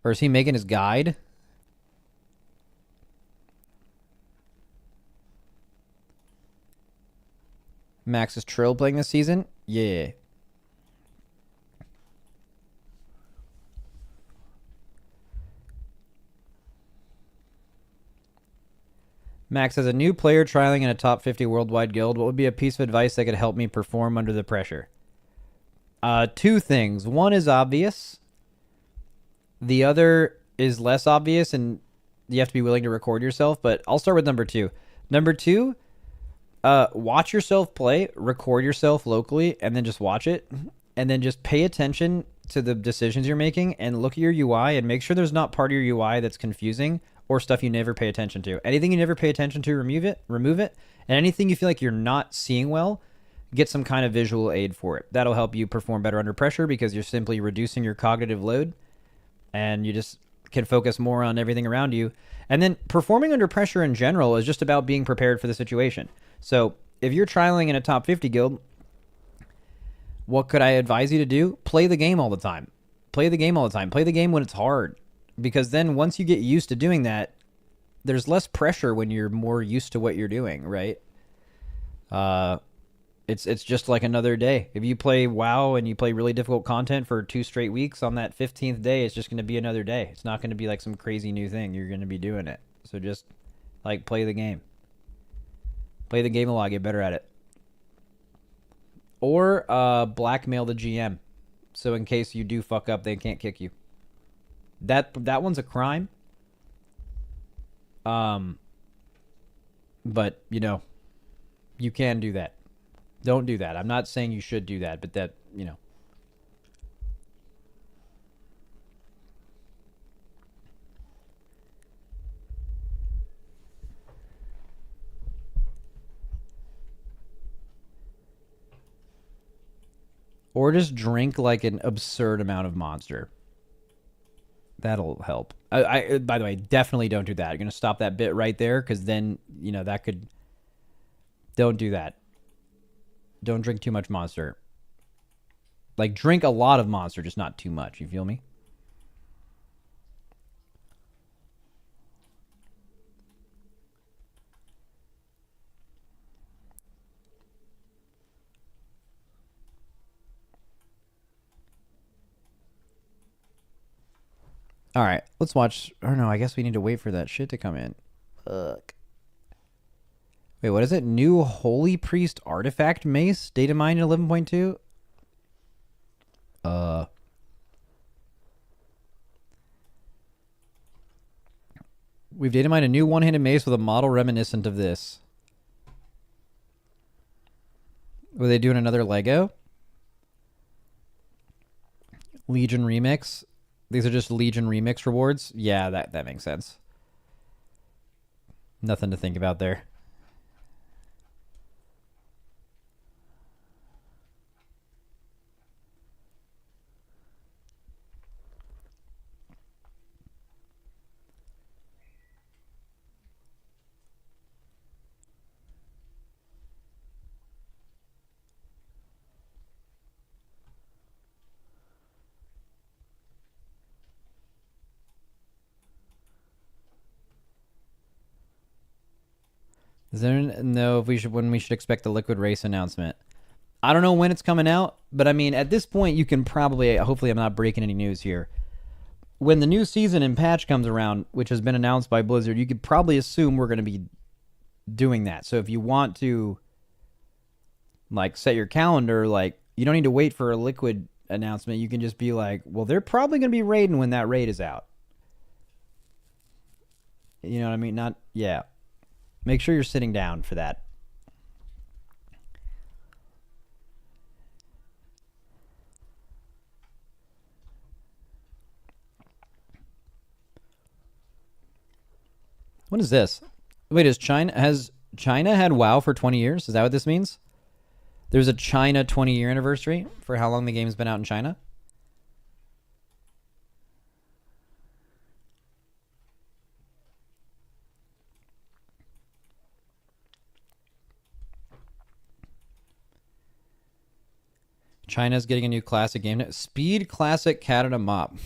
Or is he making his guide? Max is Trill playing this season? Yeah. Max, as a new player trialing in a top 50 worldwide guild, what would be a piece of advice that could help me perform under the pressure? Two things. One is obvious. The other is less obvious, and you have to be willing to record yourself, but I'll start with number two. Number two, watch yourself play, record yourself locally, and then just watch it, and then just pay attention to the decisions you're making, and look at your UI, and make sure there's not part of your UI that's confusing, or stuff you never pay attention to. Anything you never pay attention to, remove it. And anything you feel like you're not seeing well, get some kind of visual aid for it. That'll help you perform better under pressure because you're simply reducing your cognitive load and you just can focus more on everything around you. And then performing under pressure in general is just about being prepared for the situation. So if you're trialing in a top 50 guild, what could I advise you to do? Play the game all the time. Play the game all the time. Play the game when it's hard. Because then once you get used to doing that, there's less pressure when you're more used to what you're doing, right? It's just like another day. If you play WoW and you play really difficult content for 2 straight weeks, on that 15th day, it's just going to be another day. It's not going to be like some crazy new thing. You're going to be doing it. So just like play the game. Play the game a lot, get better at it. Or blackmail the GM. So in case you do fuck up, they can't kick you. That one's a crime. But, you can do that. Don't do that. I'm not saying you should do that, but that, Or just drink like an absurd amount of Monster. That'll help. I by the way, definitely don't do that. You're going to stop that bit right there because then, that could... Don't do that. Don't drink too much Monster. Like, drink a lot of Monster, just not too much. You feel me? All right, let's watch. Or no, I guess we need to wait for that shit to come in. Fuck. Wait, what is it? New Holy Priest Artifact Mace? Data mine 11.2? We've data mined a new one-handed mace with a model reminiscent of this. Were they doing another Lego? Legion Remix. These are just Legion Remix rewards. Yeah, that makes sense. Nothing to think about there. Does anyone know if when we should expect the Liquid Race announcement? I don't know when it's coming out, but I mean, at this point, you can probably, hopefully I'm not breaking any news here. When the new season and patch comes around, which has been announced by Blizzard, you could probably assume we're going to be doing that. So if you want to, like, set your calendar, like, you don't need to wait for a Liquid announcement. You can just be like, well, they're probably going to be raiding when that raid is out. You know what I mean? Yeah. Make sure you're sitting down for that. What is this? Wait, has China had WoW for 20 years? Is that what this means? There's a China 20-year anniversary for how long the game's been out in China? China's getting a new classic game. Speed Classic Canada Mop.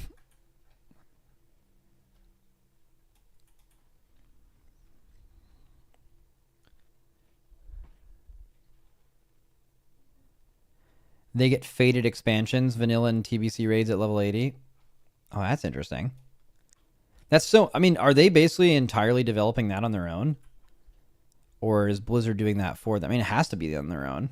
They get faded expansions, vanilla and TBC raids at level 80. Oh, that's interesting. That's so... I mean, are they basically entirely developing that on their own? Or is Blizzard doing that for them? I mean, it has to be on their own.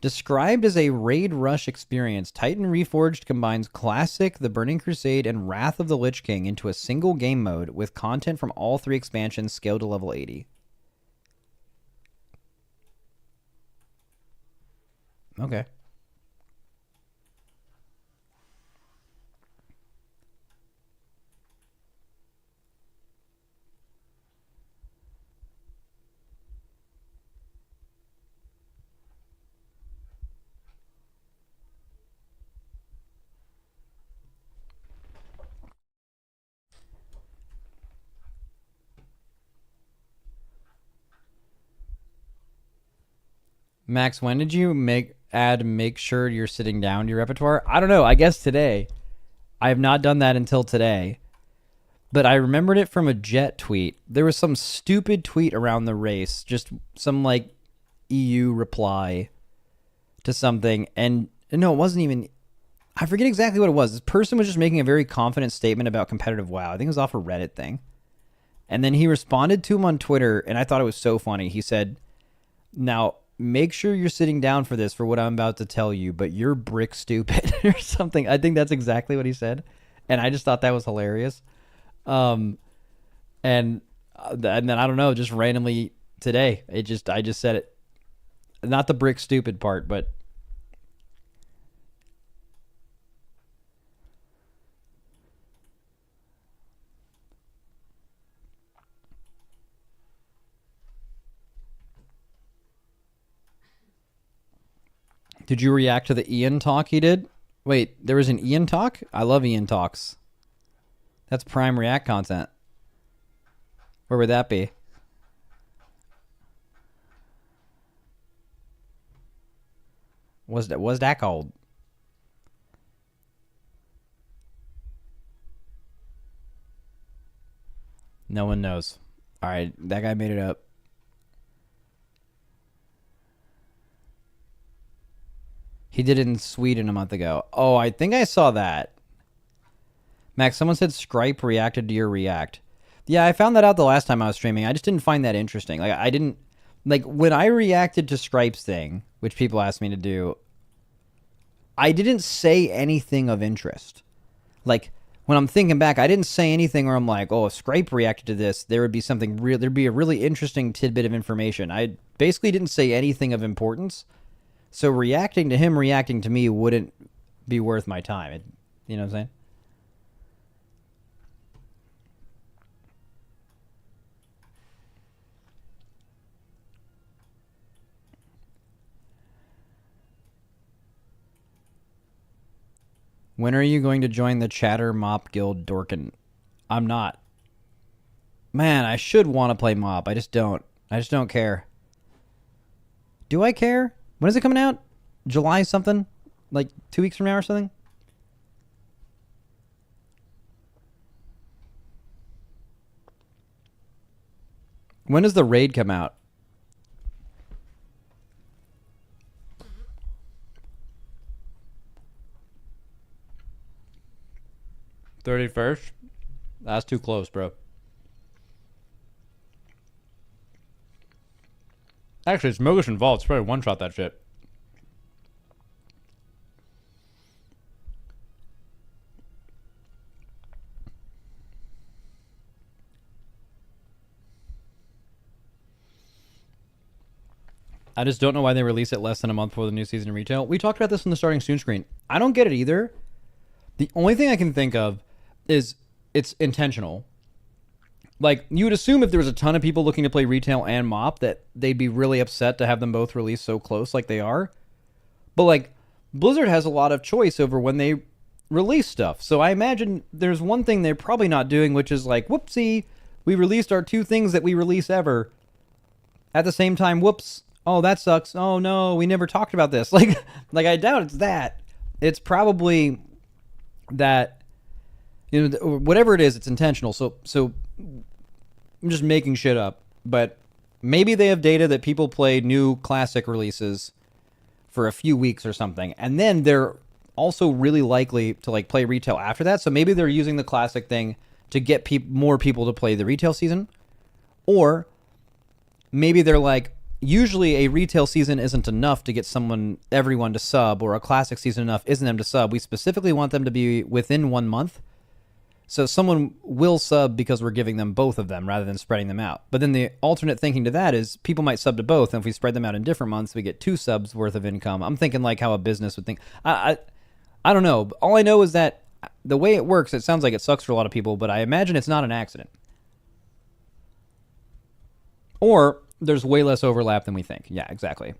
Described as a raid rush experience, Titan Reforged combines Classic, The Burning Crusade, and Wrath of the Lich King into a single game mode with content from all 3 expansions scaled to level 80. Okay. Max, when did you make sure you're sitting down to your repertoire? I don't know. I guess today. I have not done that until today. But I remembered it from a Jet tweet. There was some stupid tweet around the race. Just some, like, EU reply to something. And, no, it wasn't even... I forget exactly what it was. This person was just making a very confident statement about competitive WoW. I think it was off a Reddit thing. And then he responded to him on Twitter, and I thought it was so funny. He said, now... make sure you're sitting down for this, for what I'm about to tell you, but you're brick stupid or something. I think that's exactly what he said. And I just thought that was hilarious. And then I don't know, just randomly today, I just said it. Not the brick stupid part, but did you react to the Ian talk he did? Wait, there was an Ian talk? I love Ian talks. That's prime React content. Where would that be? What's that called? No one knows. All right, that guy made it up. He did it in Sweden a month ago. Oh, I think I saw that. Max, someone said Scripe reacted to your react. Yeah, I found that out the last time I was streaming. I just didn't find that interesting. Like, I didn't... Like, when I reacted to Scripe's thing, which people asked me to do, I didn't say anything of interest. Like, when I'm thinking back, I didn't say anything where I'm like, oh, if Scripe reacted to this, there would be something real... There'd be a really interesting tidbit of information. I basically didn't say anything of importance. So reacting to him reacting to me wouldn't be worth my time. You know what I'm saying? When are you going to join the Chatter Mop Guild, Dorkin? I'm not. Man, I should want to play Mop. I just don't. I just don't care. Do I care? When is it coming out? July something? Like 2 weeks from now or something? When does the raid come out? 31st? That's too close, bro. Actually, it's Mogish involved. It's probably one-shot that shit. I just don't know why they release it less than a month before the new season in retail. We talked about this in the starting soon screen. I don't get it either. The only thing I can think of is it's intentional. Like, you would assume if there was a ton of people looking to play retail and mop that they'd be really upset to have them both released so close like they are. But, like, Blizzard has a lot of choice over when they release stuff. So I imagine there's one thing they're probably not doing, which is like, whoopsie, we released our 2 things that we release ever. At the same time, whoops, oh, that sucks. Oh, no, we never talked about this. Like I doubt it's that. It's probably that, you know, whatever it is, it's intentional. So I'm just making shit up. But maybe they have data that people play new classic releases for a few weeks or something. And then they're also really likely to like play retail after that. So maybe they're using the classic thing to get more people to play the retail season. Or maybe they're like, usually a retail season isn't enough to get everyone to sub, or a classic season enough isn't them to sub. We specifically want them to be within 1 month. So someone will sub because we're giving them both of them rather than spreading them out. But then the alternate thinking to that is people might sub to both, and if we spread them out in different months, we get 2 subs worth of income. I'm thinking like how a business would think. I don't know. All I know is that the way it works, it sounds like it sucks for a lot of people, but I imagine it's not an accident. Or there's way less overlap than we think. Yeah, exactly.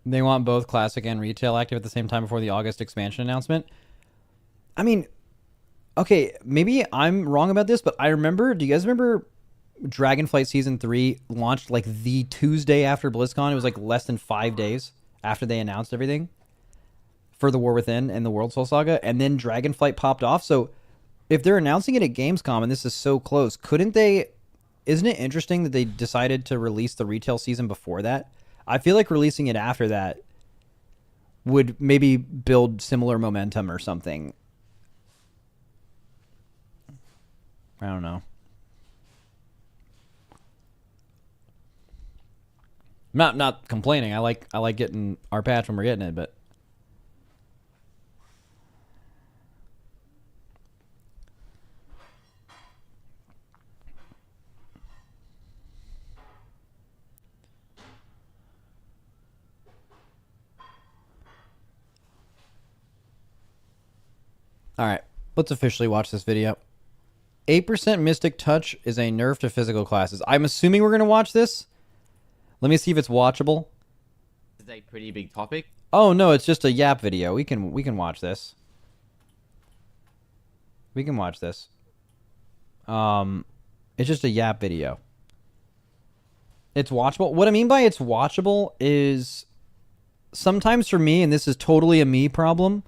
They want both classic and retail active at the same time before the August expansion announcement. I mean, okay, maybe I'm wrong about this, but do you guys remember Dragonflight Season 3 launched like the Tuesday after BlizzCon? It was like less than 5 days after they announced everything for the War Within and the World Soul Saga, and then Dragonflight popped off. So if they're announcing it at Gamescom and this is so close, isn't it interesting that they decided to release the retail season before that? I feel like releasing it after that would maybe build similar momentum or something. I don't know. I'm not complaining. I like getting our patch when we're getting it, but all right, let's officially watch this video. 8% Mystic Touch is a nerf to physical classes. I'm assuming we're going to watch this. Let me see if it's watchable. This is a pretty big topic. Oh, no, it's just a yap video. We can watch this. We can watch this. It's just a yap video. It's watchable. What I mean by it's watchable is sometimes for me, and this is totally a me problem,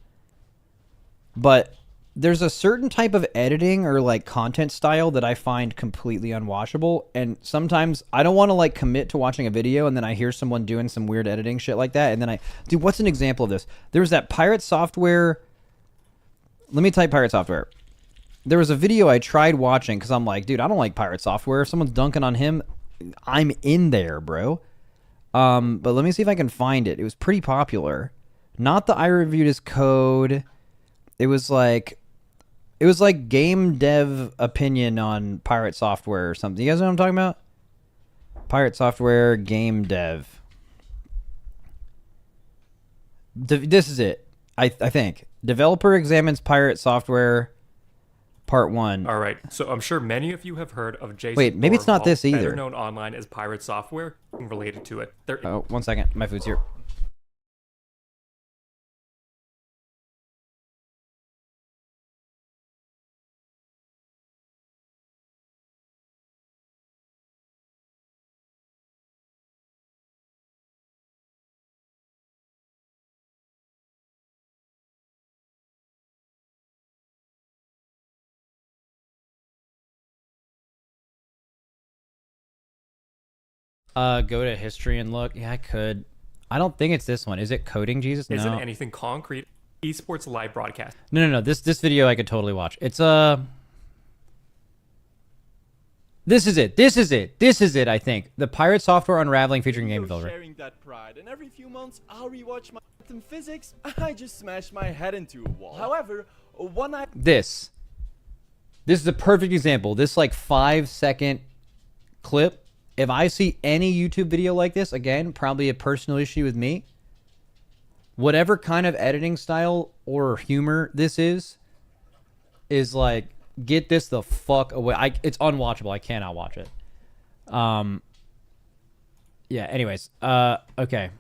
but there's a certain type of editing or like content style that I find completely unwatchable, and sometimes I don't want to like commit to watching a video and then I hear someone doing some weird editing shit like that, and then dude, what's an example of this? There was that Pirate Software. Let me type Pirate Software. There was a video I tried watching because I'm like, dude, I don't like Pirate Software. If someone's dunking on him, I'm in there, bro. But let me see if I can find it. It was pretty popular. Not the I reviewed his code. It was like game dev opinion on Pirate Software or something. You guys know what I'm talking about? Pirate Software game dev. This is it. I think. Developer examines Pirate Software Part 1. All right. So I'm sure many of you have heard of Jason. Wait, maybe it's not this either. Better known online as Pirate Software, related to it. Oh, 1 second. My food's here. Go to history and look. Yeah, I could. I don't think it's this one. Is it Coding Jesus? No. Isn't anything concrete? Esports live broadcast. No. This video I could totally watch. It's This is it. I think the Pirate Software Unraveling featuring game developer. Sharing that pride, and every few months I'll rewatch my physics. I just smashed my head into a wall. However, one night. This is a perfect example. This like 5-second clip. If I see any YouTube video like this, again, probably a personal issue with me. Whatever kind of editing style or humor this is like, get this the fuck away. It's unwatchable. I cannot watch it. Yeah, anyways. Okay.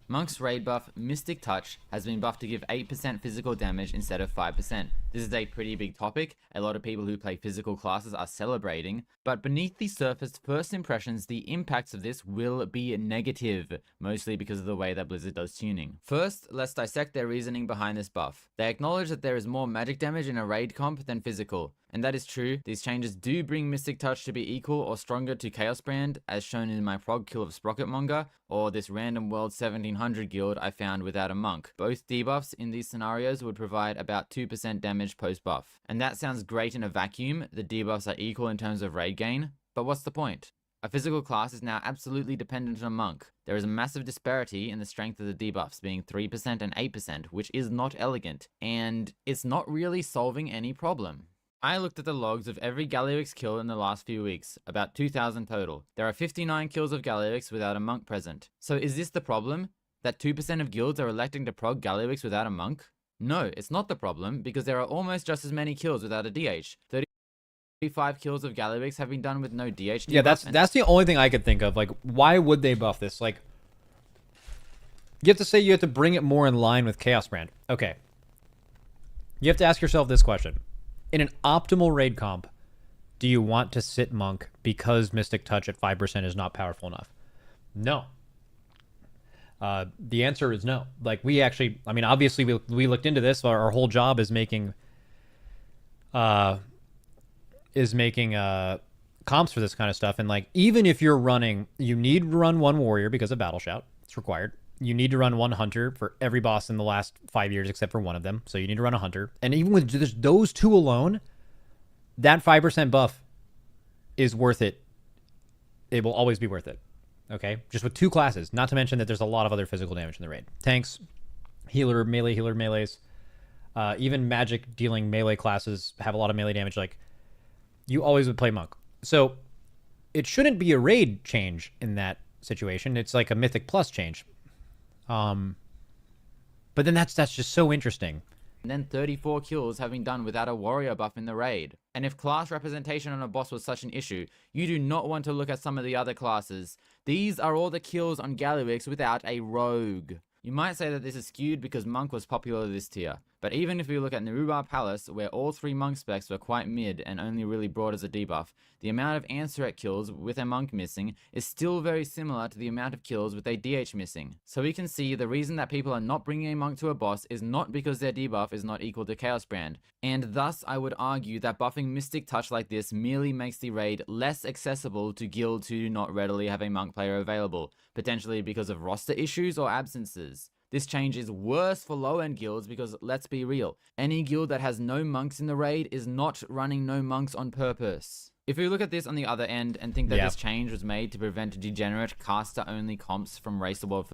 Monk's raid buff, Mystic Touch, has been buffed to give 8% physical damage instead of 5%. This is a pretty big topic. A lot of people who play physical classes are celebrating, but beneath the surface first impressions, the impacts of this will be negative, mostly because of the way that Blizzard does tuning. First, let's dissect their reasoning behind this buff. They acknowledge that there is more magic damage in a raid comp than physical. And that is true. These changes do bring Mystic Touch to be equal or stronger to Chaos Brand, as shown in my prog kill of Sprocketmonger, or this random world 1700 guild I found without a monk. Both debuffs in these scenarios would provide about 2% damage post buff. And that sounds great in a vacuum, the debuffs are equal in terms of raid gain, but what's the point? A physical class is now absolutely dependent on monk. There is a massive disparity in the strength of the debuffs being 3% and 8%, which is not elegant, and it's not really solving any problem. I looked at the logs of every Gallywix kill in the last few weeks, about 2,000 total. There are 59 kills of Gallywix without a monk present. So is this the problem? That 2% of guilds are electing to prog Gallywix without a monk? No, it's not the problem, because there are almost just as many kills without a DH. 35 kills of Gallywix have been done with no DH. Yeah, that's the only thing I could think of. Like, why would they buff this? Like, you have to say you have to bring it more in line with Chaos Brand. Okay. You have to ask yourself this question. In an optimal raid comp, do you want to sit monk because Mystic Touch at 5% is not powerful enough? No. The answer is no. Like, we actually, I mean, obviously we looked into this. Our whole job is making comps for this kind of stuff. And like, even if you're running, you need to run one warrior because of Battle Shout. It's required. You need to run one hunter for every boss in the last 5 years except for one of them. So you need to run a hunter. And even with just those two alone, that 5% buff is worth it. It will always be worth it. Okay? Just with two classes. Not to mention that there's a lot of other physical damage in the raid. Tanks, healer melees. Even magic dealing melee classes have a lot of melee damage. Like, you always would play monk. So it shouldn't be a raid change in that situation. It's like a Mythic Plus change. But then that's just so interesting. And then 34 kills have been done without a warrior buff in the raid. And if class representation on a boss was such an issue, you do not want to look at some of the other classes. These are all the kills on Gallywix without a rogue. You might say that this is skewed because monk was popular this tier, But even if we look at Narubar Palace, where all 3 monk specs were quite mid and only really brought as a debuff, the amount of Anseret kills with a monk missing is still very similar to the amount of kills with a DH missing. So we can see the reason that people are not bringing a monk to a boss is not because their debuff is not equal to Chaos Brand, and thus I would argue that buffing Mystic Touch like this merely makes the raid less accessible to guilds who do not readily have a monk player available, potentially because of roster issues or absences. This change is worse for low-end guilds because, let's be real, any guild that has no monks in the raid is not running no monks on purpose. If we look at this on the other end and think that this change was made to prevent degenerate caster-only comps from Race the World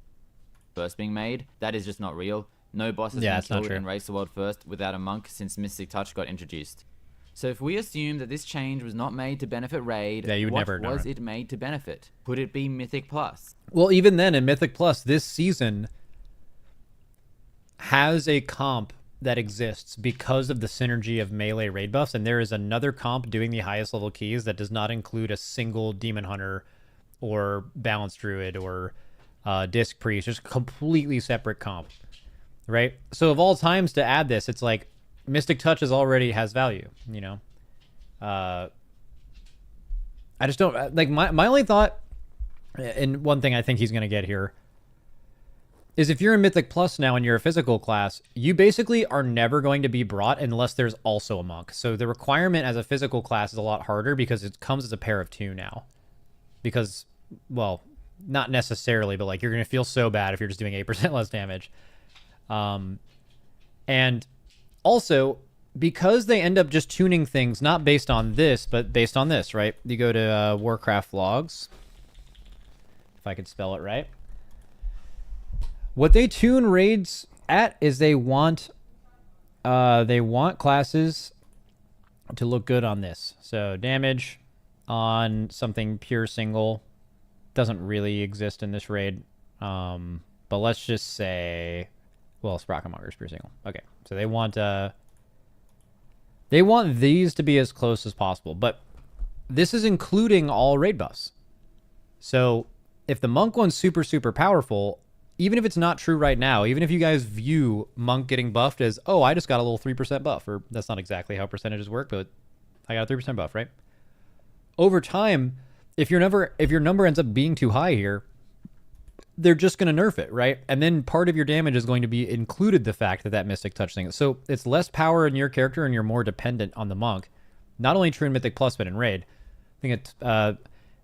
First being made, that is just not real. No boss has been killed in Race the World First without a monk since Mystic Touch got introduced. So if we assume that this change was not made to benefit raid, what was it made to benefit? Could it be Mythic Plus? Well, even then in Mythic Plus, this season has a comp that exists because of the synergy of melee raid buffs, and there is another comp doing the highest level keys that does not include a single demon hunter or balanced druid or disc priest, just completely separate comp, right? So of all times to add this, it's like Mystic Touch already has value, you know. I just don't like my only thought, and one thing I think he's gonna get here is if you're in Mythic Plus now and you're a physical class, you basically are never going to be brought unless there's also a monk. So the requirement as a physical class is a lot harder because it comes as a pair of 2 now. Because, well, not necessarily, but like you're going to feel so bad if you're just doing 8% less damage. And also, because they end up just tuning things, not based on this, but based on this, right? You go to Warcraft logs, if I could spell it right. What they tune raids at is they want classes to look good on this. So damage on something pure single doesn't really exist in this raid. But let's just say, well, Sprockenmonger's pure single. Okay, so they want these to be as close as possible. But this is including all raid buffs. So if the monk one's super, super powerful, even if it's not true right now, even if you guys view monk getting buffed as, oh, I just got a little 3% buff, or that's not exactly how percentages work, but I got a 3% buff, right? Over time, if your number ends up being too high here, they're just going to nerf it, right? And then part of your damage is going to be included the fact that Mystic Touch thing. So it's less power in your character and you're more dependent on the monk. Not only true in Mythic Plus, but in raid. I think it's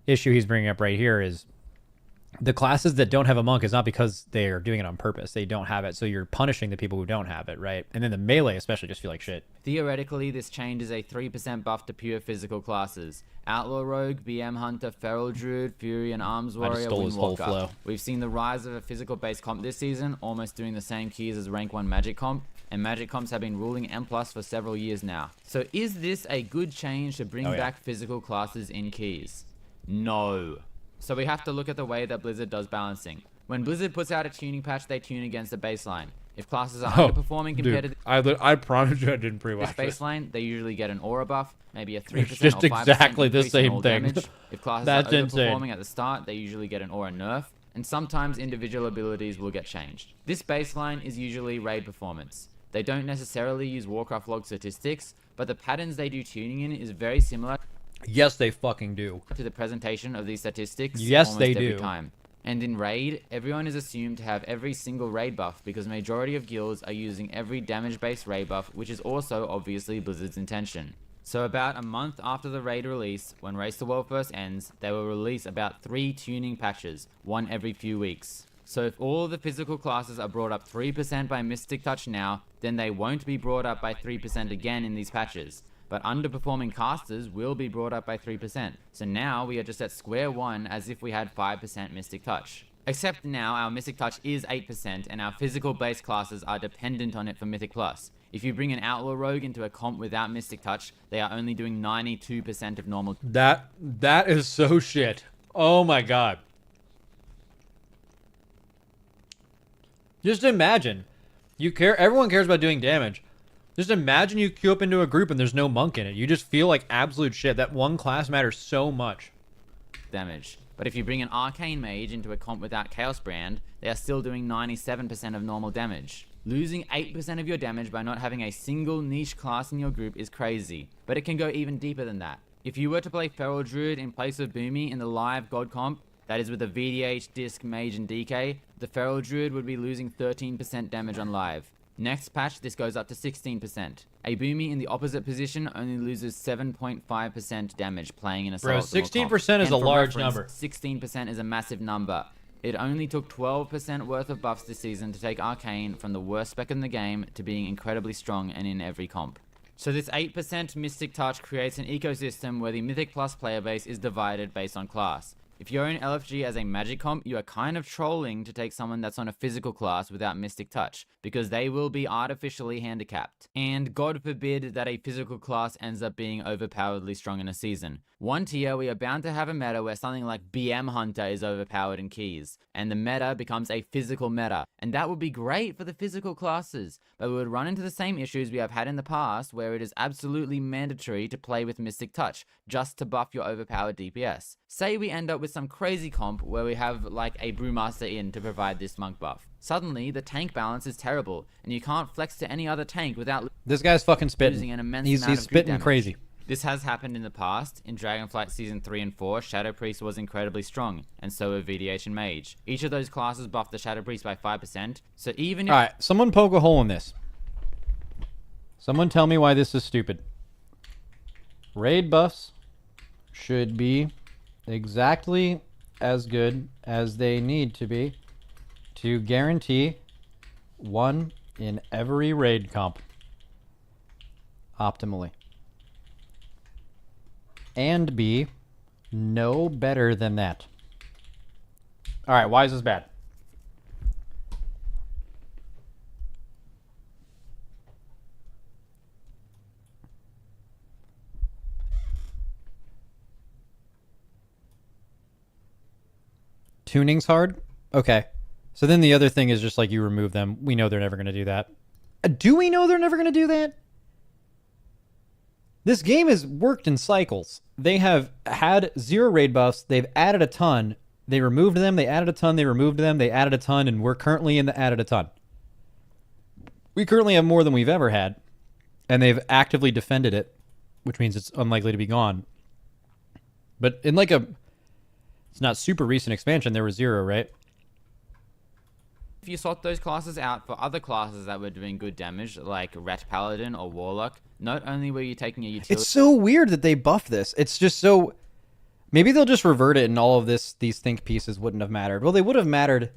issue he's bringing up right here is the classes that don't have a monk is not because they are doing it on purpose. They don't have it, so you're punishing the people who don't have it, right? And then the melee especially just feel like shit. Theoretically, this change is a 3% buff to pure physical classes. Outlaw Rogue, BM Hunter, Feral Druid, Fury, and Arms Warrior, Windwalker. We've seen the rise of a physical-based comp this season, almost doing the same keys as Rank 1 Magic comp, and Magic comps have been ruling M+ for several years now. So is this a good change to bring back physical classes in keys? No. So we have to look at the way that Blizzard does balancing. When Blizzard puts out a tuning patch, they tune against the baseline. If classes are underperforming compared to I promise you I didn't pre-watch this baseline, they usually get an aura buff, maybe a 3% it's just or 5% exactly the same thing. Damage. If classes are underperforming at the start, they usually get an aura nerf, and sometimes individual abilities will get changed. This baseline is usually raid performance. They don't necessarily use Warcraft log statistics, but the patterns they do tuning in is very similar. Yes, they fucking do. To the presentation of these statistics. Yes, almost they every do. Time. And in raid, everyone is assumed to have every single raid buff because majority of guilds are using every damage-based raid buff, which is also obviously Blizzard's intention. So about a month after the raid release, when Race the World first ends, they will release about 3 tuning patches, one every few weeks. So if all the physical classes are brought up 3% by Mystic Touch now, then they won't be brought up by 3% again in these patches. But underperforming casters will be brought up by 3%. So now we are just at square one as if we had 5% Mystic Touch. Except now our Mystic Touch is 8% and our physical based classes are dependent on it for Mythic Plus. If you bring an Outlaw Rogue into a comp without Mystic Touch, they are only doing 92% of normal. That is so shit. Oh my god. Just imagine. Everyone cares about doing damage. Just imagine you queue up into a group and there's no monk in it. You just feel like absolute shit. That one class matters so much. Damage. But if you bring an Arcane Mage into a comp without Chaos Brand, they are still doing 97% of normal damage. Losing 8% of your damage by not having a single niche class in your group is crazy, but it can go even deeper than that. If you were to play Feral Druid in place of Boomy in the live God comp, that is with a VDH, Disc, Mage, and DK, the Feral Druid would be losing 13% damage on live. Next patch, this goes up to 16%. A Boomy in the opposite position only loses 7.5% damage playing in Assault. Bro, 16% is a large number. 16% is a massive number. It only took 12% worth of buffs this season to take Arcane from the worst spec in the game to being incredibly strong and in every comp. So this 8% Mystic Touch creates an ecosystem where the Mythic Plus player base is divided based on class. If you're in LFG as a magic comp, you are kind of trolling to take someone that's on a physical class without Mystic Touch, because they will be artificially handicapped. And God forbid that a physical class ends up being overpoweredly strong in a season. One tier, we are bound to have a meta where something like BM Hunter is overpowered in keys, and the meta becomes a physical meta. And that would be great for the physical classes, but we would run into the same issues we have had in the past, where it is absolutely mandatory to play with Mystic Touch, just to buff your overpowered DPS. Say we end up with some crazy comp where we have like a Brewmaster in to provide this monk buff. Suddenly, the tank balance is terrible, and you can't flex to any other tank without This guy's fucking spitting. losing an immense He's amount of crit spitting damage. crazy. This has happened in the past. In Dragonflight Season 3 and 4, Shadow Priest was incredibly strong, and so were VDH and Mage. Each of those classes buffed the Shadow Priest by 5%, so even if... Alright, someone poke a hole in this. Someone tell me why this is stupid. Raid buffs should be exactly as good as they need to be to guarantee one in every raid comp optimally, and be no better than that. Alright, why is this bad? Tuning's hard? Okay. So then the other thing is just like you remove them. We know they're never going to do that. Do we know they're never going to do that? This game has worked in cycles. They have had 0 raid buffs. They've added a ton. They removed them. They added a ton. They removed them. They added a ton. And we're currently in the added a ton. We currently have more than we've ever had. And they've actively defended it, which means it's unlikely to be gone. But in like a... It's not super recent expansion. There was 0, right? If you sort those classes out for other classes that were doing good damage, like Ret Paladin or Warlock, not only were you taking a utility... It's so weird that they buffed this. It's just so... Maybe they'll just revert it and all of these think pieces wouldn't have mattered. Well, they would have mattered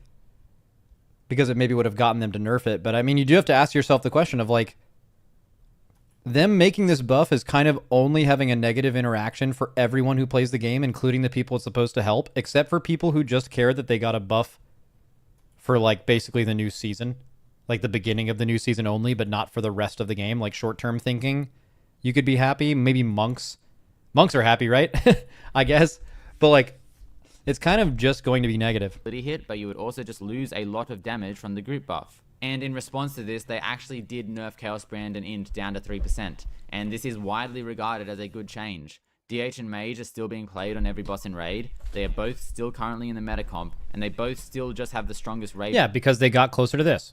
because it maybe would have gotten them to nerf it. But I mean, you do have to ask yourself the question of like... Them making this buff is kind of only having a negative interaction for everyone who plays the game, including the people it's supposed to help, except for people who just care that they got a buff for like basically the new season, like the beginning of the new season only, but not for the rest of the game, like short-term thinking. You could be happy. Maybe monks are happy, right? I guess. But like, it's kind of just going to be negative. hit, but you would also just lose a lot of damage from the group buff. And in response to this, they actually did nerf Chaos Brand and Int down to 3%, and this is widely regarded as a good change. DH and Mage are still being played on every boss in Raid, they are both still currently in the meta comp, and they both still just have the strongest Raid. Yeah, because they got closer to this.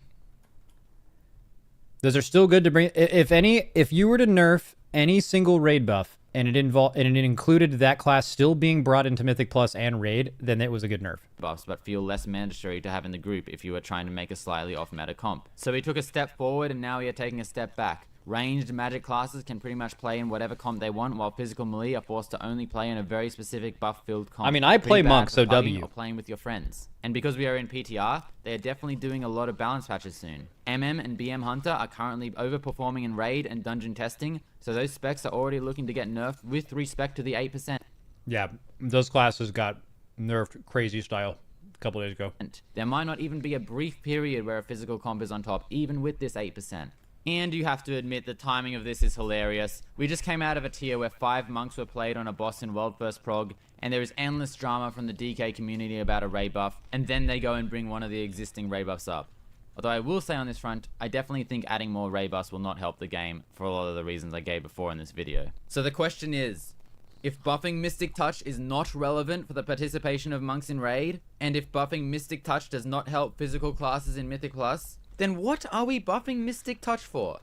Those are still good to bring. If you were to nerf any single Raid buff, and it included that class still being brought into Mythic Plus and Raid, then it was a good nerf. Buffs, but feel less mandatory to have in the group if you are trying to make a slightly off-meta comp. So we took a step forward, and now we are taking a step back. Ranged magic classes can pretty much play in whatever comp they want, while physical melee are forced to only play in a very specific buff-filled comp. I mean, I play Pretty bad monk, for so pugging W. Or playing with your friends. And because we are in PTR, they are definitely doing a lot of balance patches soon. MM and BM Hunter are currently overperforming in Raid and Dungeon testing, so those specs are already looking to get nerfed with respect to the 8%. Yeah, those classes got nerfed crazy style a couple days ago. There might not even be a brief period where a physical comp is on top, even with this 8%. And you have to admit the timing of this is hilarious. We just came out of a tier where 5 monks were played on a boss in World First Prog, and there is endless drama from the DK community about a raid buff, and then they go and bring one of the existing raid buffs up. Although I will say on this front, I definitely think adding more raid buffs will not help the game for a lot of the reasons I gave before in this video. So the question is, if buffing Mystic Touch is not relevant for the participation of monks in Raid, and if buffing Mystic Touch does not help physical classes in Mythic Plus, Then what are we buffing Mystic Touch for?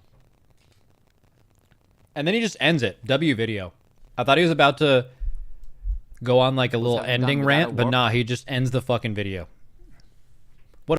And then he just ends it. W video. I thought he was about to go on like a little having done ending without rant, a but warp. nah, he just ends the fucking video.